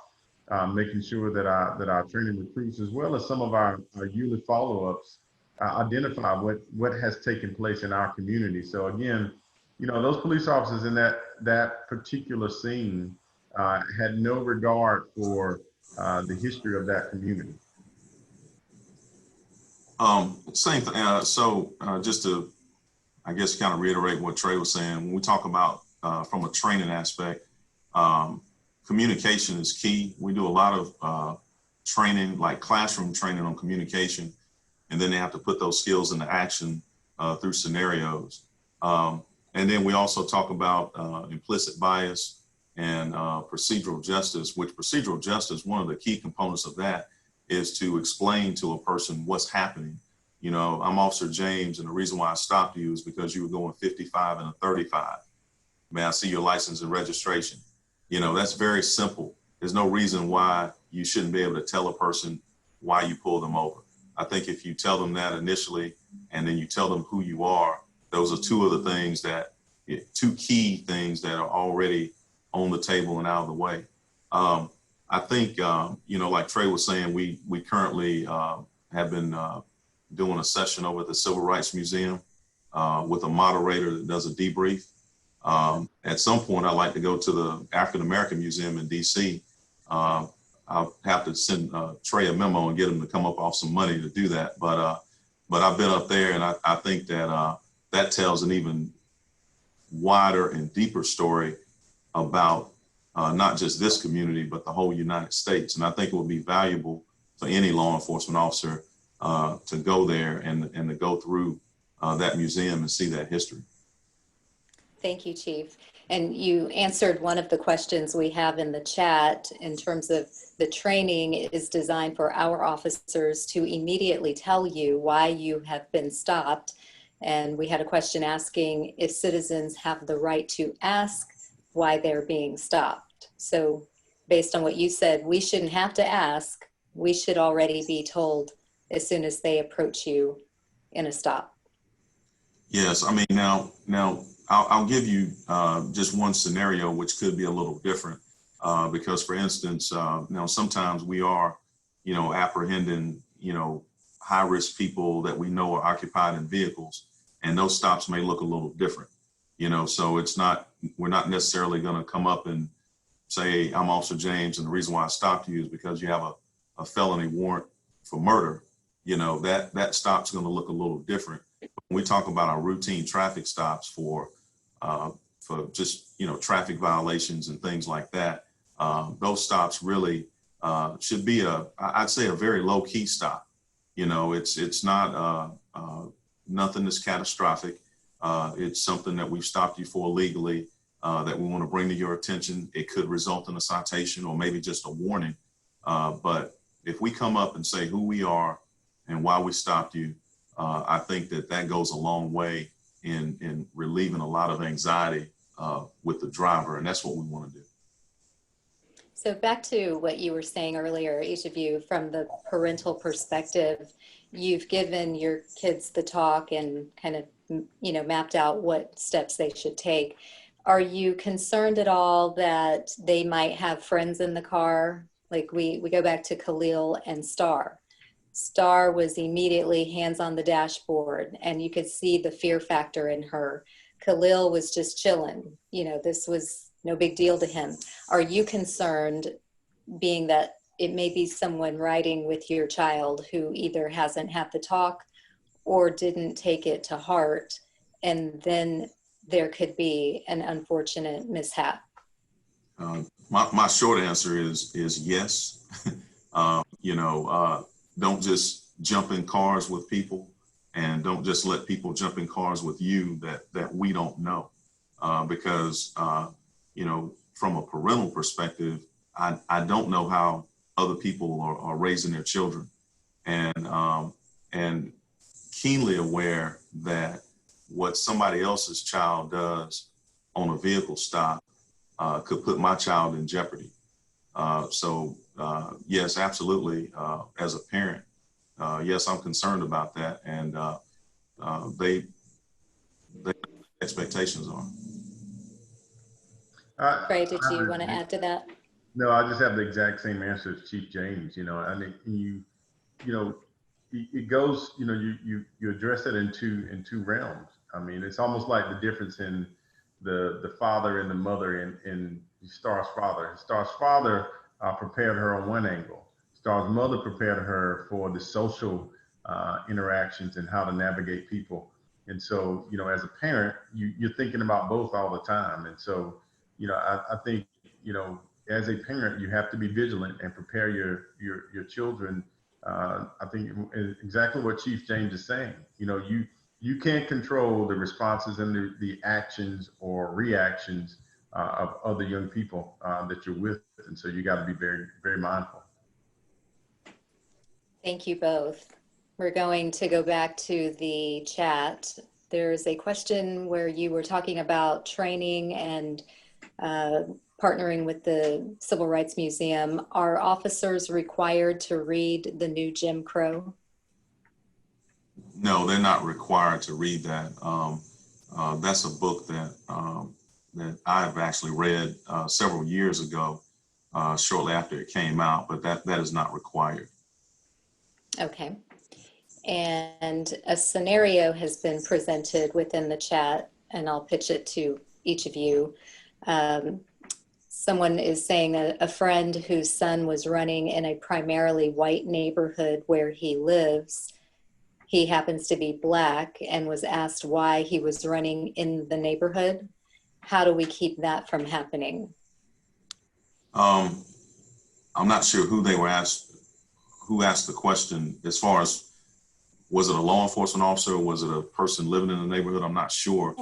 making sure that our training recruits, as well as some of our yearly follow-ups, identify what has taken place in our community. So again, those police officers in that particular scene had no regard for the history of that community. Same thing. So just to, I guess, kind of reiterate what Trey was saying, when we talk about from a training aspect, communication is key. We do a lot of training, like classroom training on communication, and then they have to put those skills into action through scenarios. And then we also talk about implicit bias and procedural justice, which procedural justice, one of the key components of that is to explain to a person what's happening. I'm Officer James, and the reason why I stopped you is because you were going 55 and a 35. May I see your license and registration? That's very simple. There's no reason why you shouldn't be able to tell a person why you pull them over. I think if you tell them that initially, and then you tell them who you are, those are two key things that are already on the table and out of the way. I think, like Trey was saying, we currently have been doing a session over at the Civil Rights Museum with a moderator that does a debrief. At some point, I'd like to go to the African American Museum in DC. I'll have to send Trey a memo and get him to come up off some money to do that. But I've been up there, and I think that that tells an even wider and deeper story about not just this community, but the whole United States. And I think it would be valuable for any law enforcement officer to go there and to go through that museum and see that history. Thank you, Chief. And you answered one of the questions we have in the chat in terms of the training is designed for our officers to immediately tell you why you have been stopped. And we had a question asking if citizens have the right to ask why they're being stopped. So based on what you said, we shouldn't have to ask. We should already be told as soon as they approach you in a stop. Yes, I mean, now I'll give you just one scenario, which could be a little different because, for instance, sometimes we are, apprehending, high-risk people that we know are occupied in vehicles, and those stops may look a little different, so we're not necessarily going to come up and say, I'm Officer James, and the reason why I stopped you is because you have a felony warrant for murder. That stop's going to look a little different. When we talk about our routine traffic stops for just, traffic violations and things like that, those stops really should be I'd say a very low key stop. It's not nothing that's catastrophic. It's something that we've stopped you for legally that we want to bring to your attention. It could result in a citation or maybe just a warning. But if we come up and say who we are and why we stopped you, I think that goes a long way in relieving a lot of anxiety with the driver, and that's what we want to do. So back to what you were saying earlier, each of you, from the parental perspective, you've given your kids the talk and kind of, mapped out what steps they should take. Are you concerned at all that they might have friends in the car? Like we go back to Khalil and Star. Star was immediately hands on the dashboard, and you could see the fear factor in her. Khalil was just chilling. This was no big deal to him. Are you concerned, being that it may be someone riding with your child who either hasn't had the talk or didn't take it to heart, and then there could be an unfortunate mishap? My short answer is yes. Don't just jump in cars with people, and don't just let people jump in cars with you that we don't know. Because, from a parental perspective, I don't know how other people are raising their children, and keenly aware that what somebody else's child does on a vehicle stop could put my child in jeopardy. So yes, absolutely. As a parent, yes, I'm concerned about that, and they expectations are. Trey, did you want to add to that? No, I just have the exact same answer as Chief James. I think it goes. You address it in two realms. I mean, it's almost like the difference in the father and the mother in Star's father. Star's father prepared her on one angle. Star's mother prepared her for the social interactions and how to navigate people. And so, as a parent, you're thinking about both all the time. And so, I think, as a parent, you have to be vigilant and prepare your children. I think exactly what Chief James is saying. You can't control the responses and the actions or reactions of other young people that you're with. And so you got to be very, very mindful. Thank you both. We're going to go back to the chat. There's a question where you were talking about training and partnering with the Civil Rights Museum. Are officers required to read the new Jim Crow? No, they're not required to read that. That's a book that I've actually read several years ago. shortly after it came out, but that is not required. Okay. And a scenario has been presented within the chat, and I'll pitch it to each of you. Someone is saying that a friend whose son was running in a primarily white neighborhood where he lives, he happens to be Black, and was asked why he was running in the neighborhood. How do we keep that from happening? I'm not sure who they were asked, who asked the question as far as, was it a law enforcement officer or was it a person living in the neighborhood? I'm not sure.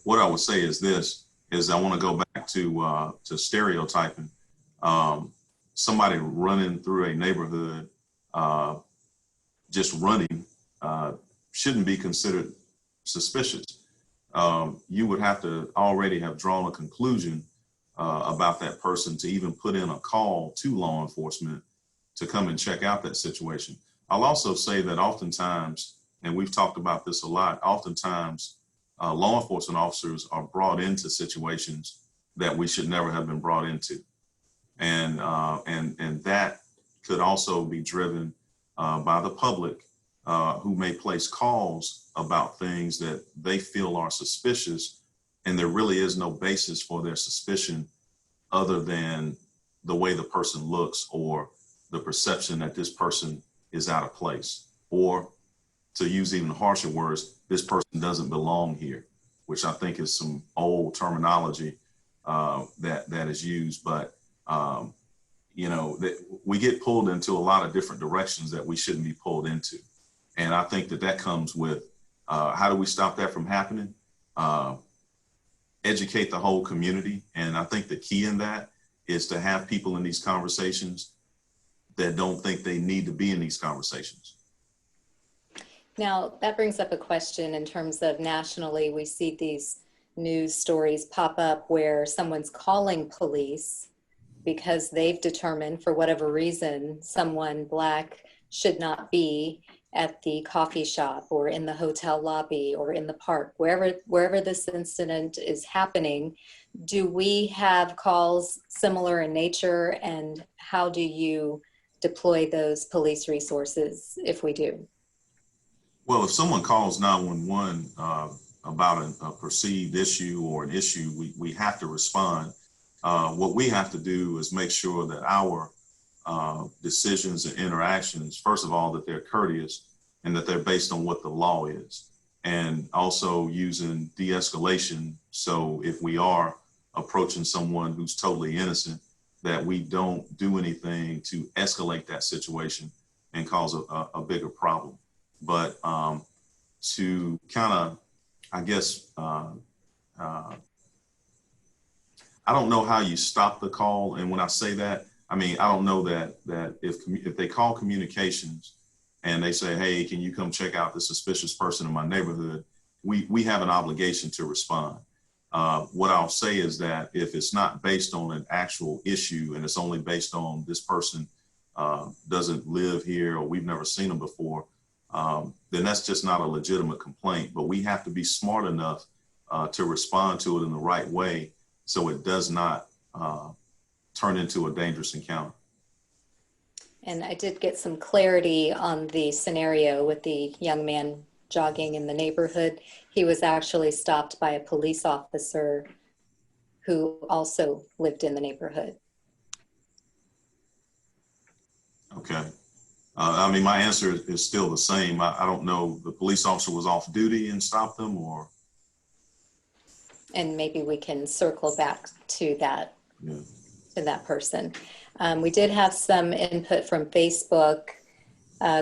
What I would say is this, is I want to go back to stereotyping. Somebody running through a neighborhood, just running, shouldn't be considered suspicious. You would have to already have drawn a conclusion about that person to even put in a call to law enforcement to come and check out that situation. I'll also say that oftentimes, and we've talked about this a lot, oftentimes law enforcement officers are brought into situations that we should never have been brought into. And that could also be driven by the public who may place calls about things that they feel are suspicious, and there really is no basis for their suspicion other than the way the person looks or the perception that this person is out of place, or to use even harsher words, this person doesn't belong here, which I think is some old terminology that is used. But you know, we get pulled into a lot of different directions that we shouldn't be pulled into. And I think that comes with, how do we stop that from happening? Educate the whole community. And I think the key in that is to have people in these conversations that don't think they need to be in these conversations. Now, that brings up a question in terms of nationally, we see these news stories pop up where someone's calling police because they've determined, for whatever reason, someone Black should not be at the coffee shop or in the hotel lobby or in the park, wherever this incident is happening. Do we have calls similar in nature, and how do you deploy those police resources if we do? Well, if someone calls 911 about a perceived issue or an issue, we have to respond. What we have to do is make sure that our decisions and interactions, first of all, that they're courteous and that they're based on what the law is, and also using de-escalation. So if we are approaching someone who's totally innocent, that we don't do anything to escalate that situation and cause a bigger problem. But to kind of, I guess, I don't know how you stop the call. And when I say that, I mean, I don't know that if they call communications and they say, hey, can you come check out the suspicious person in my neighborhood, we have an obligation to respond. What I'll say is that if it's not based on an actual issue and it's only based on this person doesn't live here or we've never seen them before, then that's just not a legitimate complaint. But we have to be smart enough to respond to it in the right way so it does not turn into a dangerous encounter. And I did get some clarity on the scenario with the young man jogging in the neighborhood. He was actually stopped by a police officer who also lived in the neighborhood. Okay. I mean, my answer is still the same. I don't know, the police officer was off duty and stopped them, or? And maybe we can circle back to that, Yeah. to that person. We did have some input from Facebook,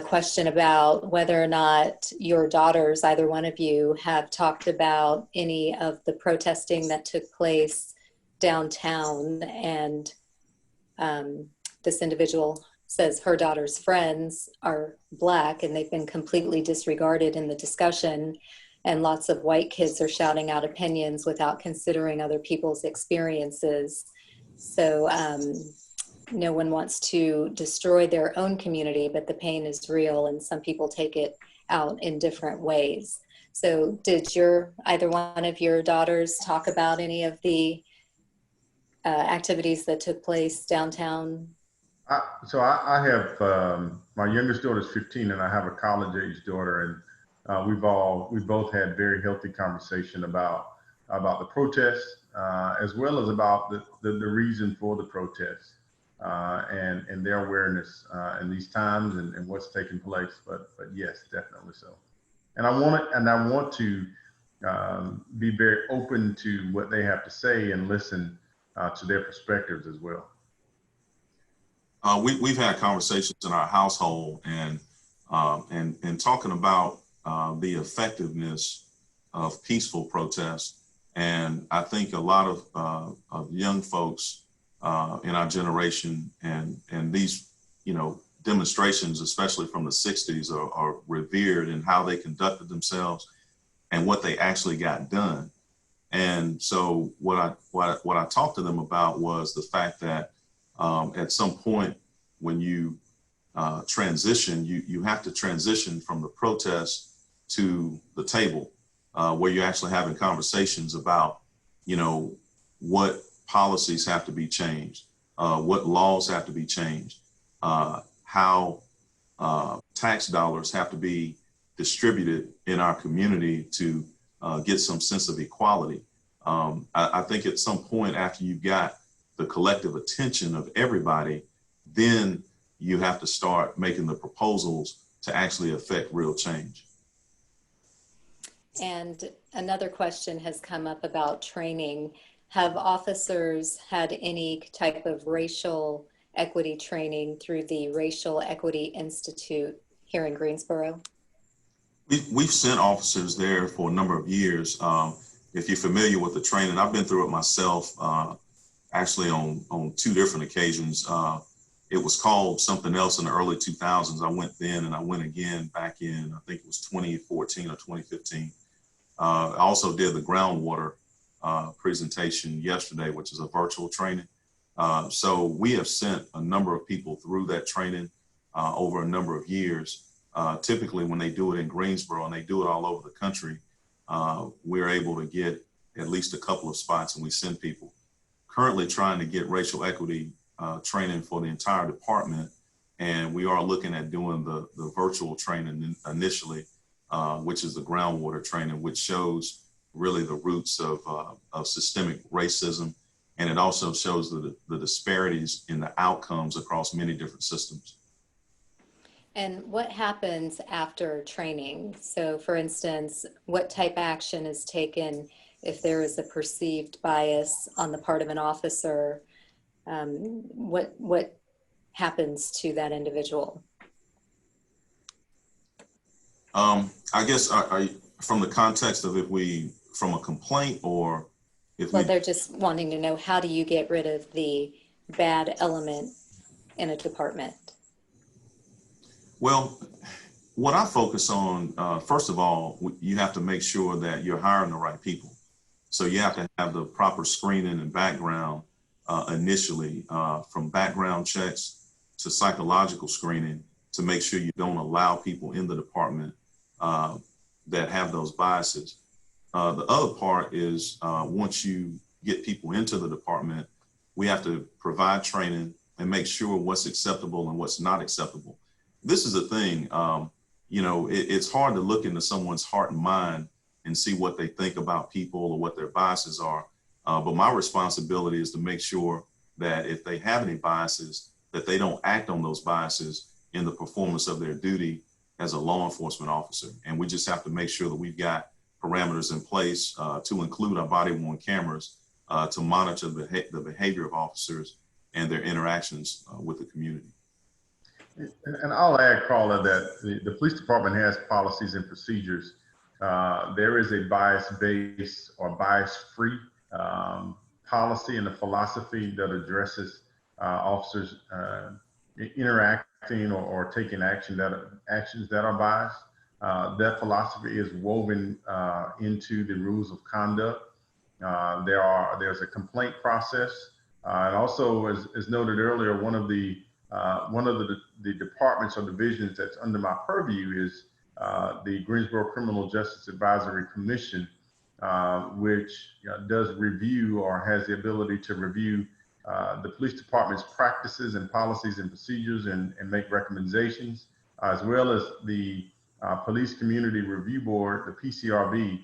question about whether or not your daughters, either one of you, have talked about any of the protesting that took place downtown. And this individual says her daughter's friends are Black and they've been completely disregarded in the discussion, and lots of white kids are shouting out opinions without considering other people's experiences. So no one wants to destroy their own community, but the pain is real and some people take it out in different ways. So did either one of your daughters talk about any of the activities that took place downtown? I have my youngest daughter is 15, and I have a college-age daughter, and we both had very healthy conversation about the protests, as well as about the reason for the protests, and their awareness in these times and what's taking place. But yes, definitely so. And I want to be very open to what they have to say and listen to their perspectives as well. We've had conversations in our household and talking about the effectiveness of peaceful protest. And I think a lot of young folks in our generation and these, demonstrations, especially from the 60s, are revered in how they conducted themselves and what they actually got done. And so what I talked to them about was the fact that at some point when you transition, you have to transition from the protest to the table, where you're actually having conversations about, what policies have to be changed, what laws have to be changed, how tax dollars have to be distributed in our community to get some sense of equality. I think at some point after you've got the collective attention of everybody, then you have to start making the proposals to actually affect real change. And another question has come up about training. Have officers had any type of racial equity training through the Racial Equity Institute here in Greensboro? We've sent officers there for a number of years. If you're familiar with the training, I've been through it myself, actually on two different occasions. It was called something else in the early 2000s. I went then and I went again back in, I think it was 2014 or 2015. I also did the groundwater presentation yesterday, which is a virtual training. So we have sent a number of people through that training over a number of years. Typically when they do it in Greensboro and they do it all over the country, we're able to get at least a couple of spots and we send people. Currently trying to get racial equity training for the entire department. And we are looking at doing the virtual training initially, which is the groundwater training, which shows really the roots of systemic racism. And it also shows the disparities in the outcomes across many different systems. And what happens after training? So for instance, what type of action is taken if there is a perceived bias on the part of an officer? What happens to that individual? I guess from the context of from a complaint or if well, they're just wanting to know, how do you get rid of the bad element in a department? Well, what I focus on, first of all, you have to make sure that you're hiring the right people. So you have to have the proper screening and background initially, from background checks to psychological screening, to make sure you don't allow people in the department that have those biases. The other part is once you get people into the department, we have to provide training and make sure what's acceptable and what's not acceptable. This is the thing, it's hard to look into someone's heart and mind and see what they think about people or what their biases are. But my responsibility is to make sure that if they have any biases, that they don't act on those biases in the performance of their duty as a law enforcement officer. And we just have to make sure that we've got parameters in place to include our body-worn cameras to monitor the behavior of officers and their interactions with the community. And I'll add, Carla, that the police department has policies and procedures. There is a bias-based or bias-free policy and a philosophy that addresses officers interacting or taking actions that are biased. That philosophy is woven into the rules of conduct. There's a complaint process, and also, as noted earlier, one of the departments or divisions that's under my purview is the Greensboro Criminal Justice Advisory Commission, which does review or has the ability to review the police department's practices and policies and procedures and make recommendations, as well as the Police Community Review Board, the PCRB,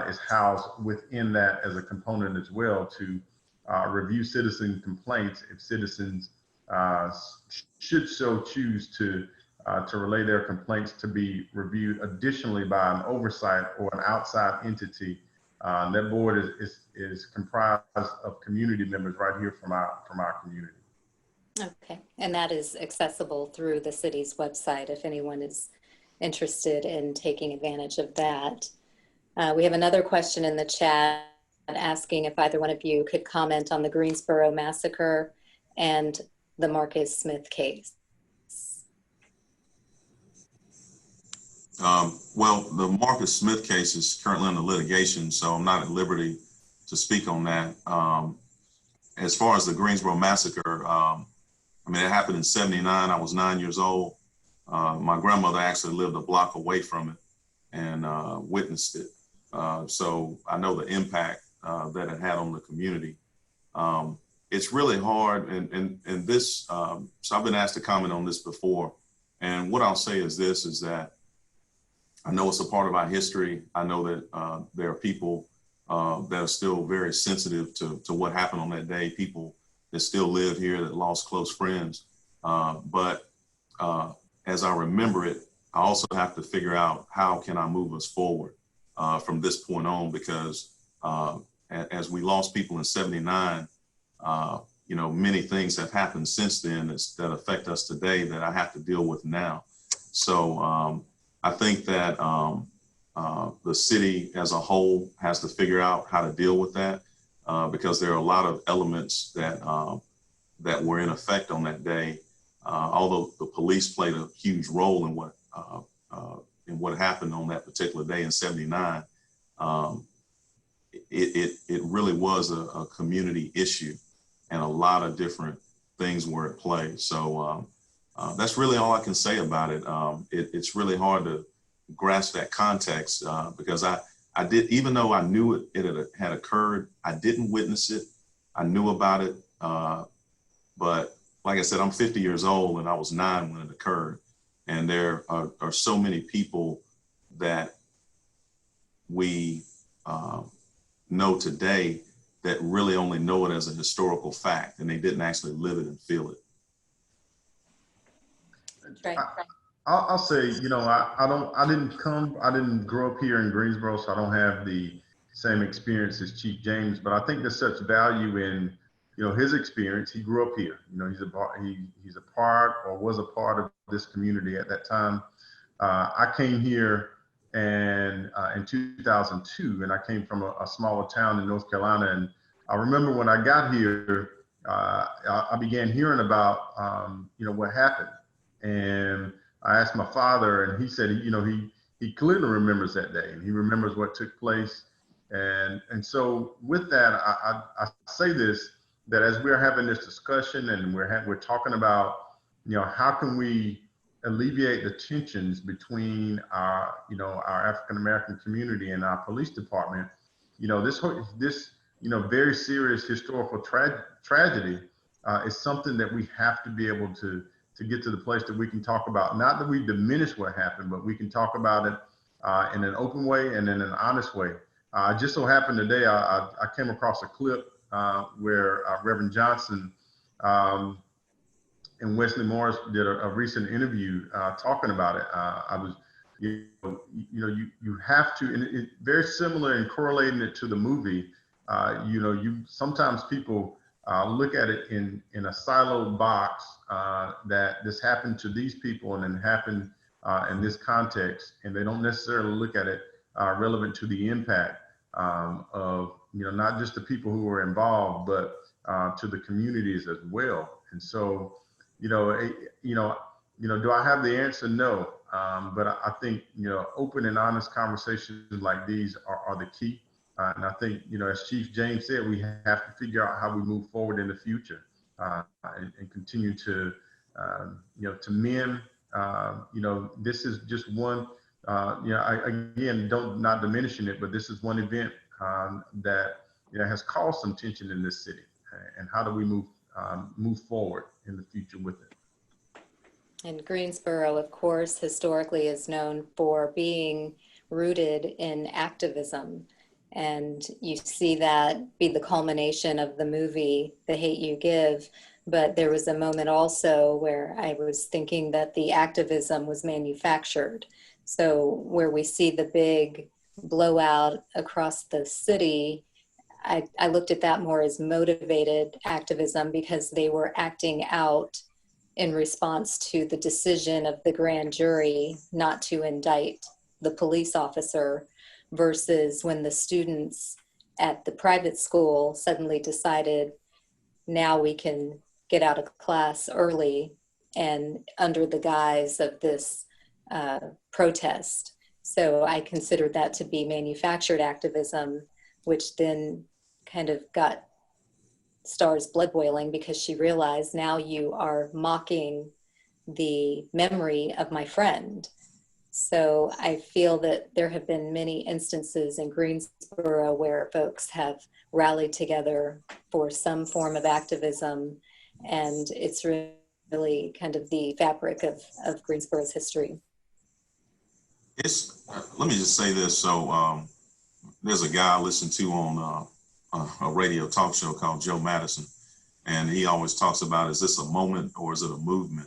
is housed within that as a component as well to review citizen complaints if citizens should so choose to relay their complaints to be reviewed additionally by an oversight or an outside entity. That board is comprised of community members right here from our community. Okay, and that is accessible through the city's website if anyone is interested in taking advantage of that. We have another question in the chat asking if either one of you could comment on the Greensboro Massacre and the Marcus Smith case. Well, the Marcus Smith case is currently under litigation, so I'm not at liberty to speak on that. As far as the Greensboro Massacre, I mean, it happened in '79. I was 9 years old. My grandmother actually lived a block away from it and witnessed it. So I know the impact that it had on the community. It's really hard, and this, so I've been asked to comment on this before. And what I'll say is this, is that I know it's a part of our history. I know that there are people that are still very sensitive to what happened on that day, people that still live here that lost close friends. But as I remember it, I also have to figure out how can I move us forward from this point on, because as we lost people in '79, you know, many things have happened since then that affect us today that I have to deal with now. So I think that the city as a whole has to figure out how to deal with that because there are a lot of elements that that were in effect on that day. Although the police played a huge role in what happened on that particular day in '79, it really was a community issue, and a lot of different things were at play. So that's really all I can say about it. It's really hard to grasp that context because I did, even though I knew it had occurred, I didn't witness it. I knew about it, but like I said, I'm 50 years old and I was 9 when it occurred. And there are so many people that we know today that really only know it as a historical fact, and they didn't actually live it and feel it. Trey. I'll say, you know, I didn't grow up here in Greensboro, so I don't have the same experience as Chief James, but I think there's such value in, you know, his experience. He grew up here. You know, he's a part or was a part of this community at that time. I came here and in 2002, and I came from a smaller town in North Carolina. And I remember when I got here, I began hearing about, you know, what happened. And I asked my father, and he said, you know, he clearly remembers that day, and he remembers what took place. And so with that, I say this, that as we're having this discussion and we're talking about, you know, how can we alleviate the tensions between our, you know, our African-American community and our police department, you know, this, you know, very serious historical tragedy is something that we have to be able to get to the place that we can talk about, not that we diminish what happened, but we can talk about it in an open way and in an honest way. Just so happened today, I came across a clip where Reverend Johnson and Wesley Morris did a recent interview talking about it. I was, you know, you have to, and it very similar in correlating it to the movie. You know, sometimes people look at it in a siloed box that this happened to these people and then happened in this context, and they don't necessarily look at it relevant to the impact of, you know, not just the people who were involved, but to the communities as well. And so, you know, do I have the answer? No. But I think, you know, open and honest conversations like these are the key. And I think, you know, as Chief James said, we have to figure out how we move forward in the future and continue to, you know, to mend. You know, this is just one, you know, again, not diminishing it, but this is one event that has caused some tension in this city, and how do we move forward in the future with it? And Greensboro, of course, historically is known for being rooted in activism. And you see that be the culmination of the movie, The Hate You Give. But there was a moment also where I was thinking that the activism was manufactured. So where we see the big blowout across the city, I looked at that more as motivated activism because they were acting out in response to the decision of the grand jury not to indict the police officer, versus when the students at the private school suddenly decided now we can get out of class early and under the guise of this protest. So I considered that to be manufactured activism, which then kind of got Star's blood boiling because she realized now you are mocking the memory of my friend. So I feel that there have been many instances in Greensboro where folks have rallied together for some form of activism, and it's really kind of the fabric of Greensboro's history. Let me just say this. So there's a guy I listen to on a radio talk show called Joe Madison, and he always talks about, is this a moment or is it a movement?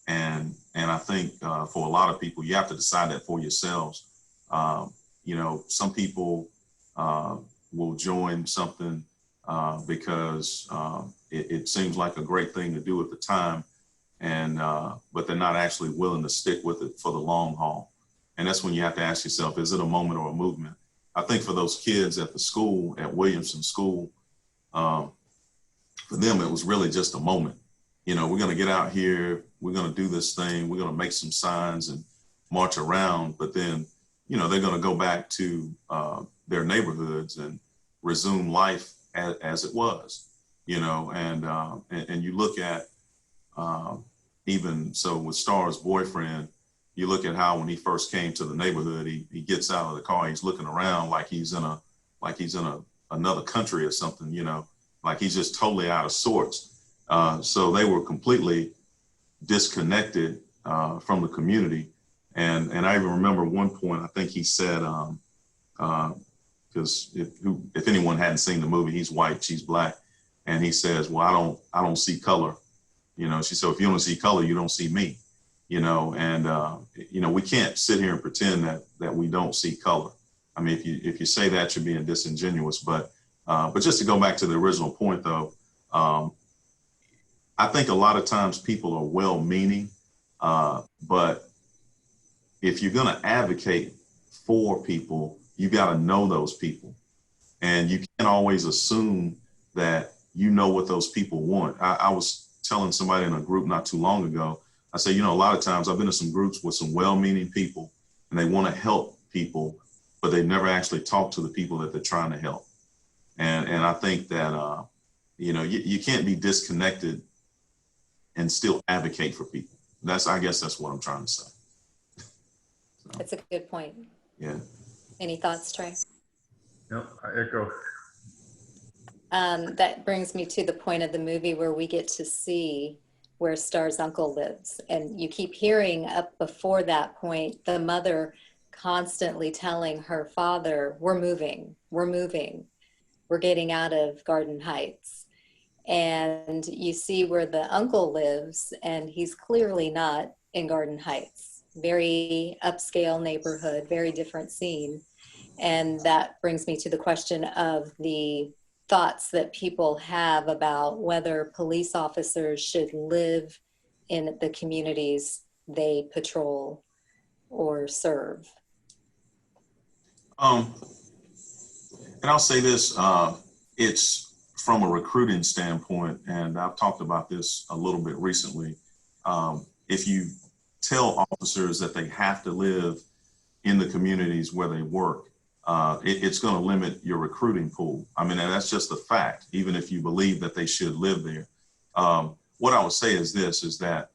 And I think for a lot of people, you have to decide that for yourselves. Some people will join something because it seems like a great thing to do at the time, but they're not actually willing to stick with it for the long haul. And that's when you have to ask yourself, is it a moment or a movement? I think for those kids at the school, at Williamson School, for them, it was really just a moment. We're going to get out here, we're going to do this thing, we're going to make some signs and march around, but then, they're going to go back to their neighborhoods and resume life as it was, and you look at, even so with Star's boyfriend, you look at how when he first came to the neighborhood, he gets out of the car, he's looking around like he's in another country or something, like he's just totally out of sorts. So they were completely disconnected from the community. And I even remember one point, I think he said, because if anyone hadn't seen the movie, he's white, she's black. And he says, well, I don't see color. She said, if you don't see color, you don't see me. We can't sit here and pretend that we don't see color. I mean, if you say that, you're being disingenuous. But just to go back to the original point, though, I think a lot of times people are well-meaning, but if you're going to advocate for people, you got to know those people, and you can't always assume that you know what those people want. I was telling somebody in a group not too long ago, I say, a lot of times I've been in some groups with some well-meaning people and they want to help people, but they never actually talk to the people that they're trying to help. And I think that, you can't be disconnected and still advocate for people. I guess that's what I'm trying to say. So, That's a good point. Yeah. Any thoughts, Trey? Yep, I echo. That brings me to the point of the movie where we get to see where Star's uncle lives. And you keep hearing up before that point, the mother constantly telling her father, we're moving, we're getting out of Garden Heights. And you see where the uncle lives, and he's clearly not in Garden Heights. Very upscale neighborhood, very different scene. And that brings me to the question of the thoughts that people have about whether police officers should live in the communities they patrol or serve. And I'll say this, it's from a recruiting standpoint, and I've talked about this a little bit recently. If you tell officers that they have to live in the communities where they work, it's going to limit your recruiting pool. I mean, and that's just a fact, even if you believe that they should live there. What I would say is this, is that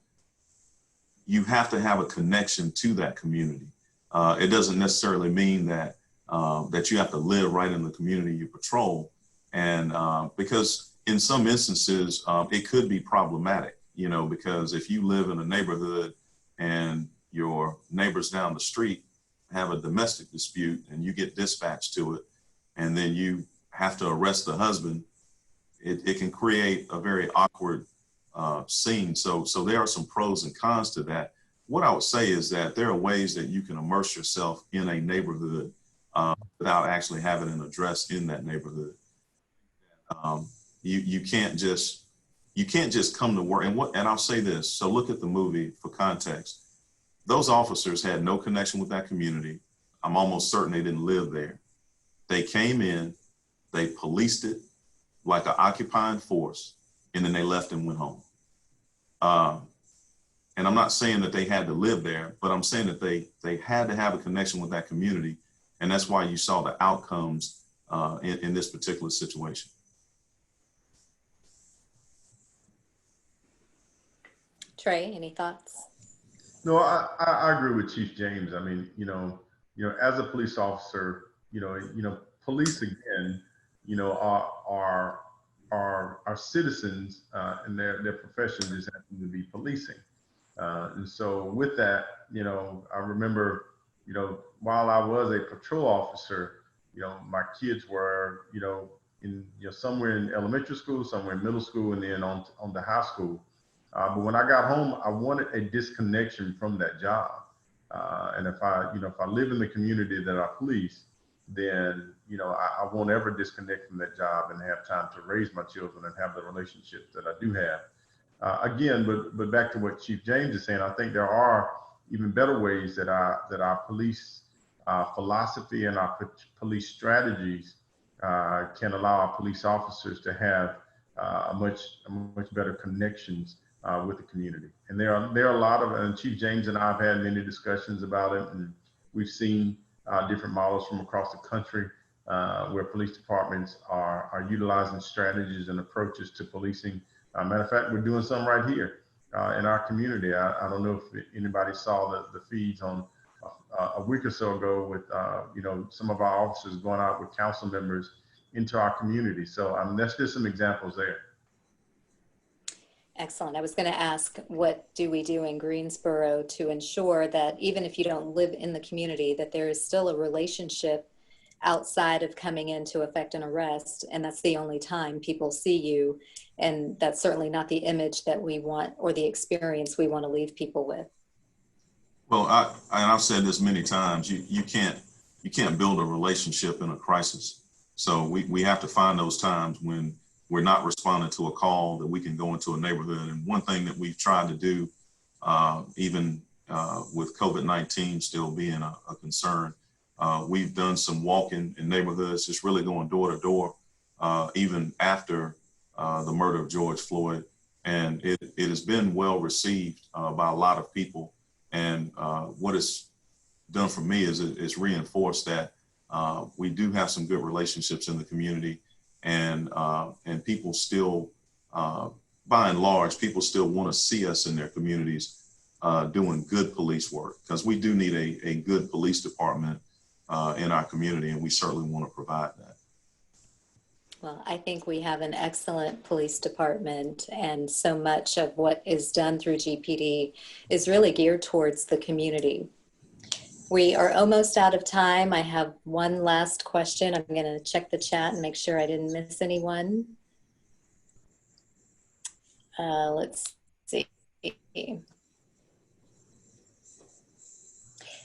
you have to have a connection to that community. It doesn't necessarily mean that that you have to live right in the community you patrol. And because in some instances, it could be problematic, you know, because if you live in a neighborhood and your neighbors down the street have a domestic dispute and you get dispatched to it, and then you have to arrest the husband, it can create a very awkward scene. So there are some pros and cons to that. What I would say is that there are ways that you can immerse yourself in a neighborhood without actually having an address in that neighborhood. You can't just come to work. And I'll say this. So look at the movie for context. Those officers had no connection with that community. I'm almost certain they didn't live there. They came in, they policed it like an occupying force, and then they left and went home. And I'm not saying that they had to live there, but I'm saying that they had to have a connection with that community. And that's why you saw the outcomes in this particular situation. Trey, any thoughts? No, I agree with Chief James. I mean, as a police officer, police again, are citizens, and their profession just happens to be policing. And so with that, I remember, while I was a patrol officer, my kids were, somewhere in elementary school, somewhere in middle school, and then on to high school. But when I got home, I wanted a disconnection from that job. And if I live in the community that I police, then, I won't ever disconnect from that job and have time to raise my children and have the relationships that I do have. Again, but back to what Chief James is saying, I think there are even better ways that our police philosophy and our police strategies can allow our police officers to have a much better connections with the community. And there are a lot of, and Chief James and I have had many discussions about it, and we've seen different models from across the country where police departments are utilizing strategies and approaches to policing. Matter of fact, we're doing some right here in our community. I don't know if anybody saw the feeds on a week or so ago with some of our officers going out with council members into our community. So that's just some examples there. Excellent. I was going to ask, what do we do in Greensboro to ensure that even if you don't live in the community, that there is still a relationship outside of coming in to effect an arrest, and that's the only time people see you, and that's certainly not the image that we want or the experience we want to leave people with. Well, I've said this many times, you can't build a relationship in a crisis. So we have to find those times when we're not responding to a call, that we can go into a neighborhood. And one thing that we've tried to do, even with COVID-19 still being a concern, we've done some walking in neighborhoods, just really going door to door, even after the murder of George Floyd. And it has been well received by a lot of people. And what it's done for me is it's reinforced that we do have some good relationships in the community. And people still, by and large, people still want to see us in their communities doing good police work, because we do need a good police department in our community, and we certainly want to provide that. Well, I think we have an excellent police department, and so much of what is done through GPD is really geared towards the community. We are almost out of time. I have one last question. I'm going to check the chat and make sure I didn't miss anyone. Let's see.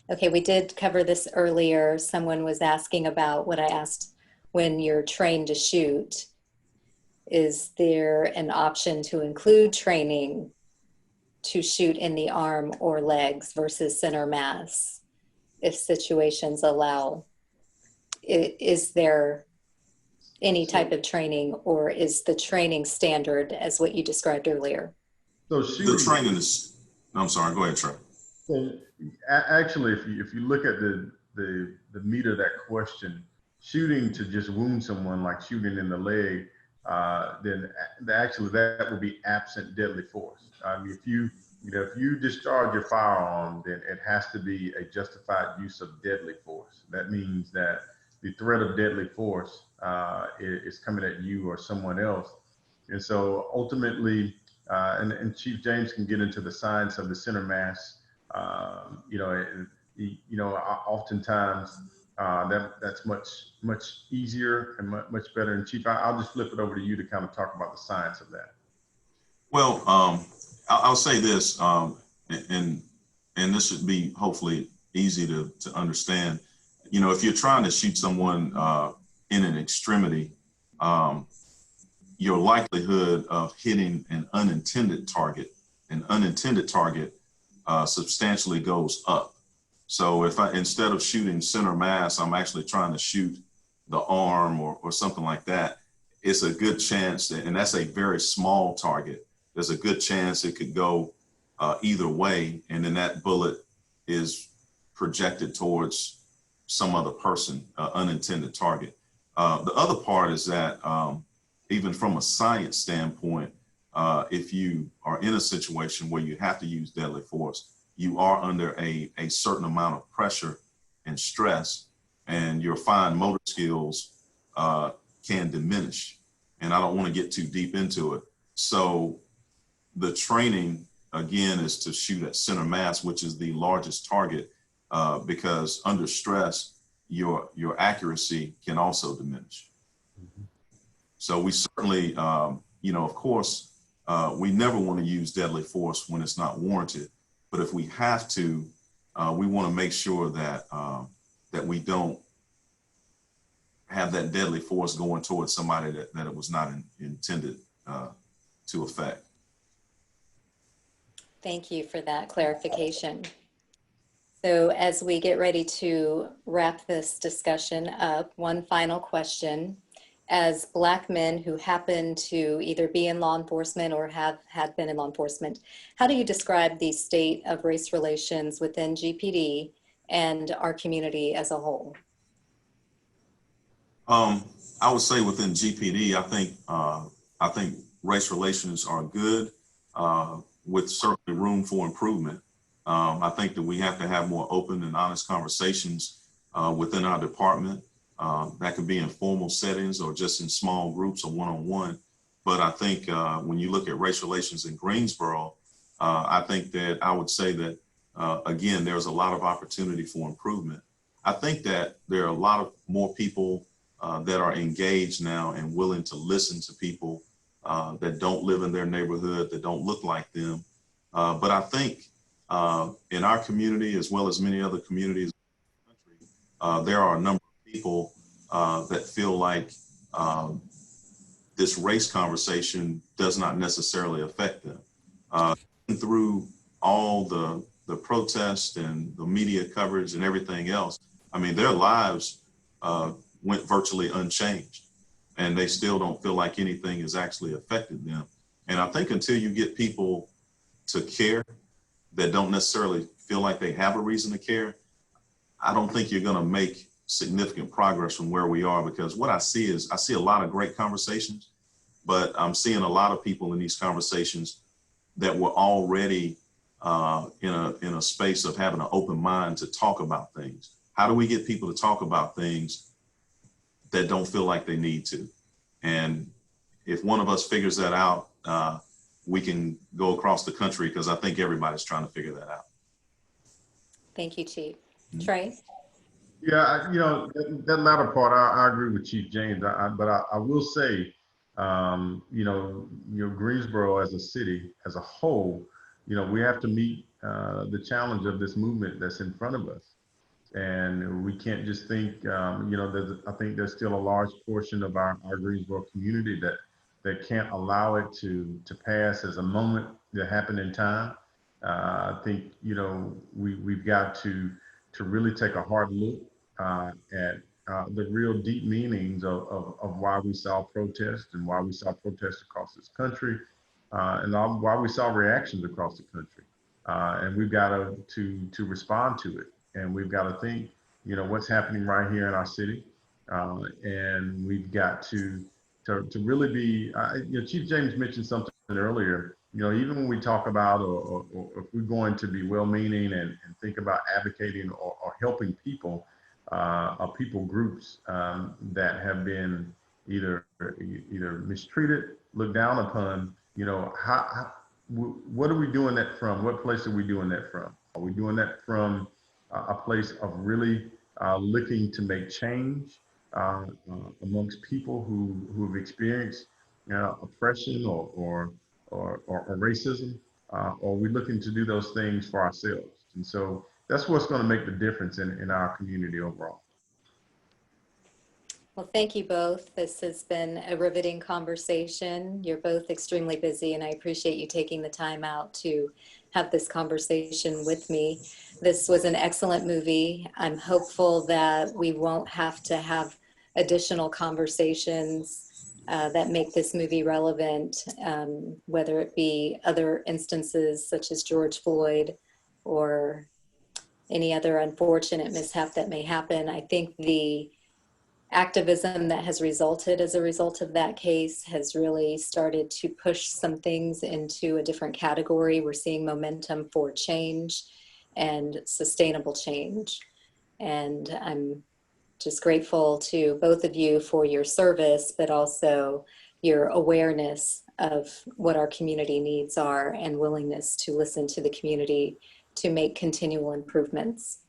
Okay, we did cover this earlier. Someone was asking about what I asked, when you're trained to shoot, is there an option to include training to shoot in the arm or legs versus center mass, if situations allow? Is there any type of training, or is the training standard as what you described earlier? So the training is, I'm sorry, go ahead, Trey. So actually, if you look at the meat of that question, shooting to just wound someone, like shooting in the leg, then actually that would be absent deadly force. If you if you discharge your firearm, then it has to be a justified use of deadly force. That means that the threat of deadly force is coming at you or someone else. And so ultimately, and Chief James can get into the science of the center mass. Oftentimes that's much easier and much better. And Chief, I'll just flip it over to you to kind of talk about the science of that. Well, I'll say this, and this should be hopefully easy to understand. If you're trying to shoot someone in an extremity, your likelihood of hitting an unintended target substantially goes up. So if instead of shooting center mass, I'm actually trying to shoot the arm or something like that, it's a good chance, and that's a very small target. There's a good chance it could go either way, and then that bullet is projected towards some other person, unintended target. The other part is that even from a science standpoint, if you are in a situation where you have to use deadly force, you are under a certain amount of pressure and stress, and your fine motor skills can diminish. And I don't want to get too deep into it. So the training, again, is to shoot at center mass, which is the largest target, because under stress, your accuracy can also diminish. Mm-hmm. So we certainly, of course, we never want to use deadly force when it's not warranted. But if we have to, we want to make sure that that we don't have that deadly force going towards somebody that it was not intended to affect. Thank you for that clarification. So as we get ready to wrap this discussion up, one final question. As Black men who happen to either be in law enforcement or had been in law enforcement, how do you describe the state of race relations within GPD and our community as a whole? I would say within GPD, I think race relations are good, with certainly room for improvement. I think that we have to have more open and honest conversations within our department. That could be in formal settings or just in small groups or one-on-one. But I think when you look at race relations in Greensboro, I think that I would say that, again, there's a lot of opportunity for improvement. I think that there are a lot of more people that are engaged now and willing to listen to people that don't live in their neighborhood, that don't look like them. But I think in our community, as well as many other communities in the country, there are a number of people that feel like this race conversation does not necessarily affect them. Through all the protests and the media coverage and everything else, I mean, their lives went virtually unchanged, and they still don't feel like anything has actually affected them. And I think until you get people to care that don't necessarily feel like they have a reason to care, I don't think you're going to make significant progress from where we are, because what I see a lot of great conversations, but I'm seeing a lot of people in these conversations that were already in a space of having an open mind to talk about things. How do we get people to talk about things that don't feel like they need to? And if one of us figures that out, we can go across the country, because I think everybody's trying to figure that out. Thank you, Chief. Mm-hmm. Trey? Yeah, that latter part, I agree with Chief James, but I will say, Greensboro as a city, as a whole, we have to meet the challenge of this movement that's in front of us. And we can't just think, I think there's still a large portion of our Greensboro community that can't allow it to pass as a moment that happened in time. I think, we've got to really take a hard look at the real deep meanings of why we saw protests and why we saw protests across this country, and why we saw reactions across the country. And we've got to respond to it. And we've got to think, what's happening right here in our city. And we've got to really be, Chief James mentioned something earlier You know, even when we talk about, or if we're going to be well-meaning and think about advocating or helping people, or people groups that have been either mistreated, looked down upon, you know, what are we doing that from? What place are we doing that from? Are we doing that from a place of really looking to make change amongst people who have experienced oppression or racism? Or are we looking to do those things for ourselves? And so that's what's going to make the difference in our community overall. Well, thank you both. This has been a riveting conversation. You're both extremely busy, and I appreciate you taking the time out to have this conversation with me. This was an excellent movie. I'm hopeful that we won't have to have additional conversations that make this movie relevant, whether it be other instances such as George Floyd or any other unfortunate mishap that may happen. I think the activism that has resulted as a result of that case has really started to push some things into a different category. We're seeing momentum for change and sustainable change. And I'm just grateful to both of you for your service, but also your awareness of what our community needs are and willingness to listen to the community to make continual improvements.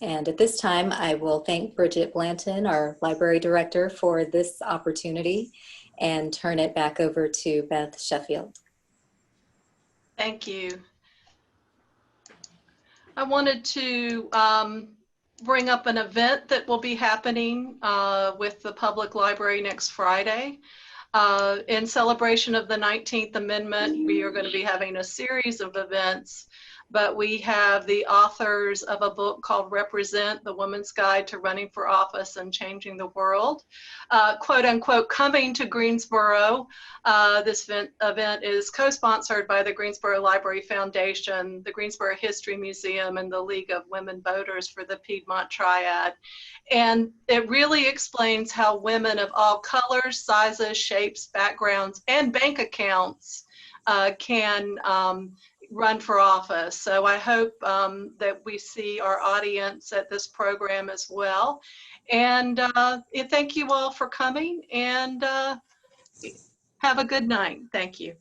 And at this time, I will thank Bridget Blanton, our library director, for this opportunity and turn it back over to Beth Sheffield. Thank you. I wanted to bring up an event that will be happening with the public library next Friday. In celebration of the 19th Amendment, we are going to be having a series of events, but we have the authors of a book called Represent, The Woman's Guide to Running for Office and Changing the World, quote unquote, coming to Greensboro. This event is co-sponsored by the Greensboro Library Foundation, the Greensboro History Museum, and the League of Women Voters for the Piedmont Triad. And it really explains how women of all colors, sizes, shapes, backgrounds, and bank accounts can run for office. So I hope that we see our audience at this program as well. And thank you all for coming, and have a good night. Thank you.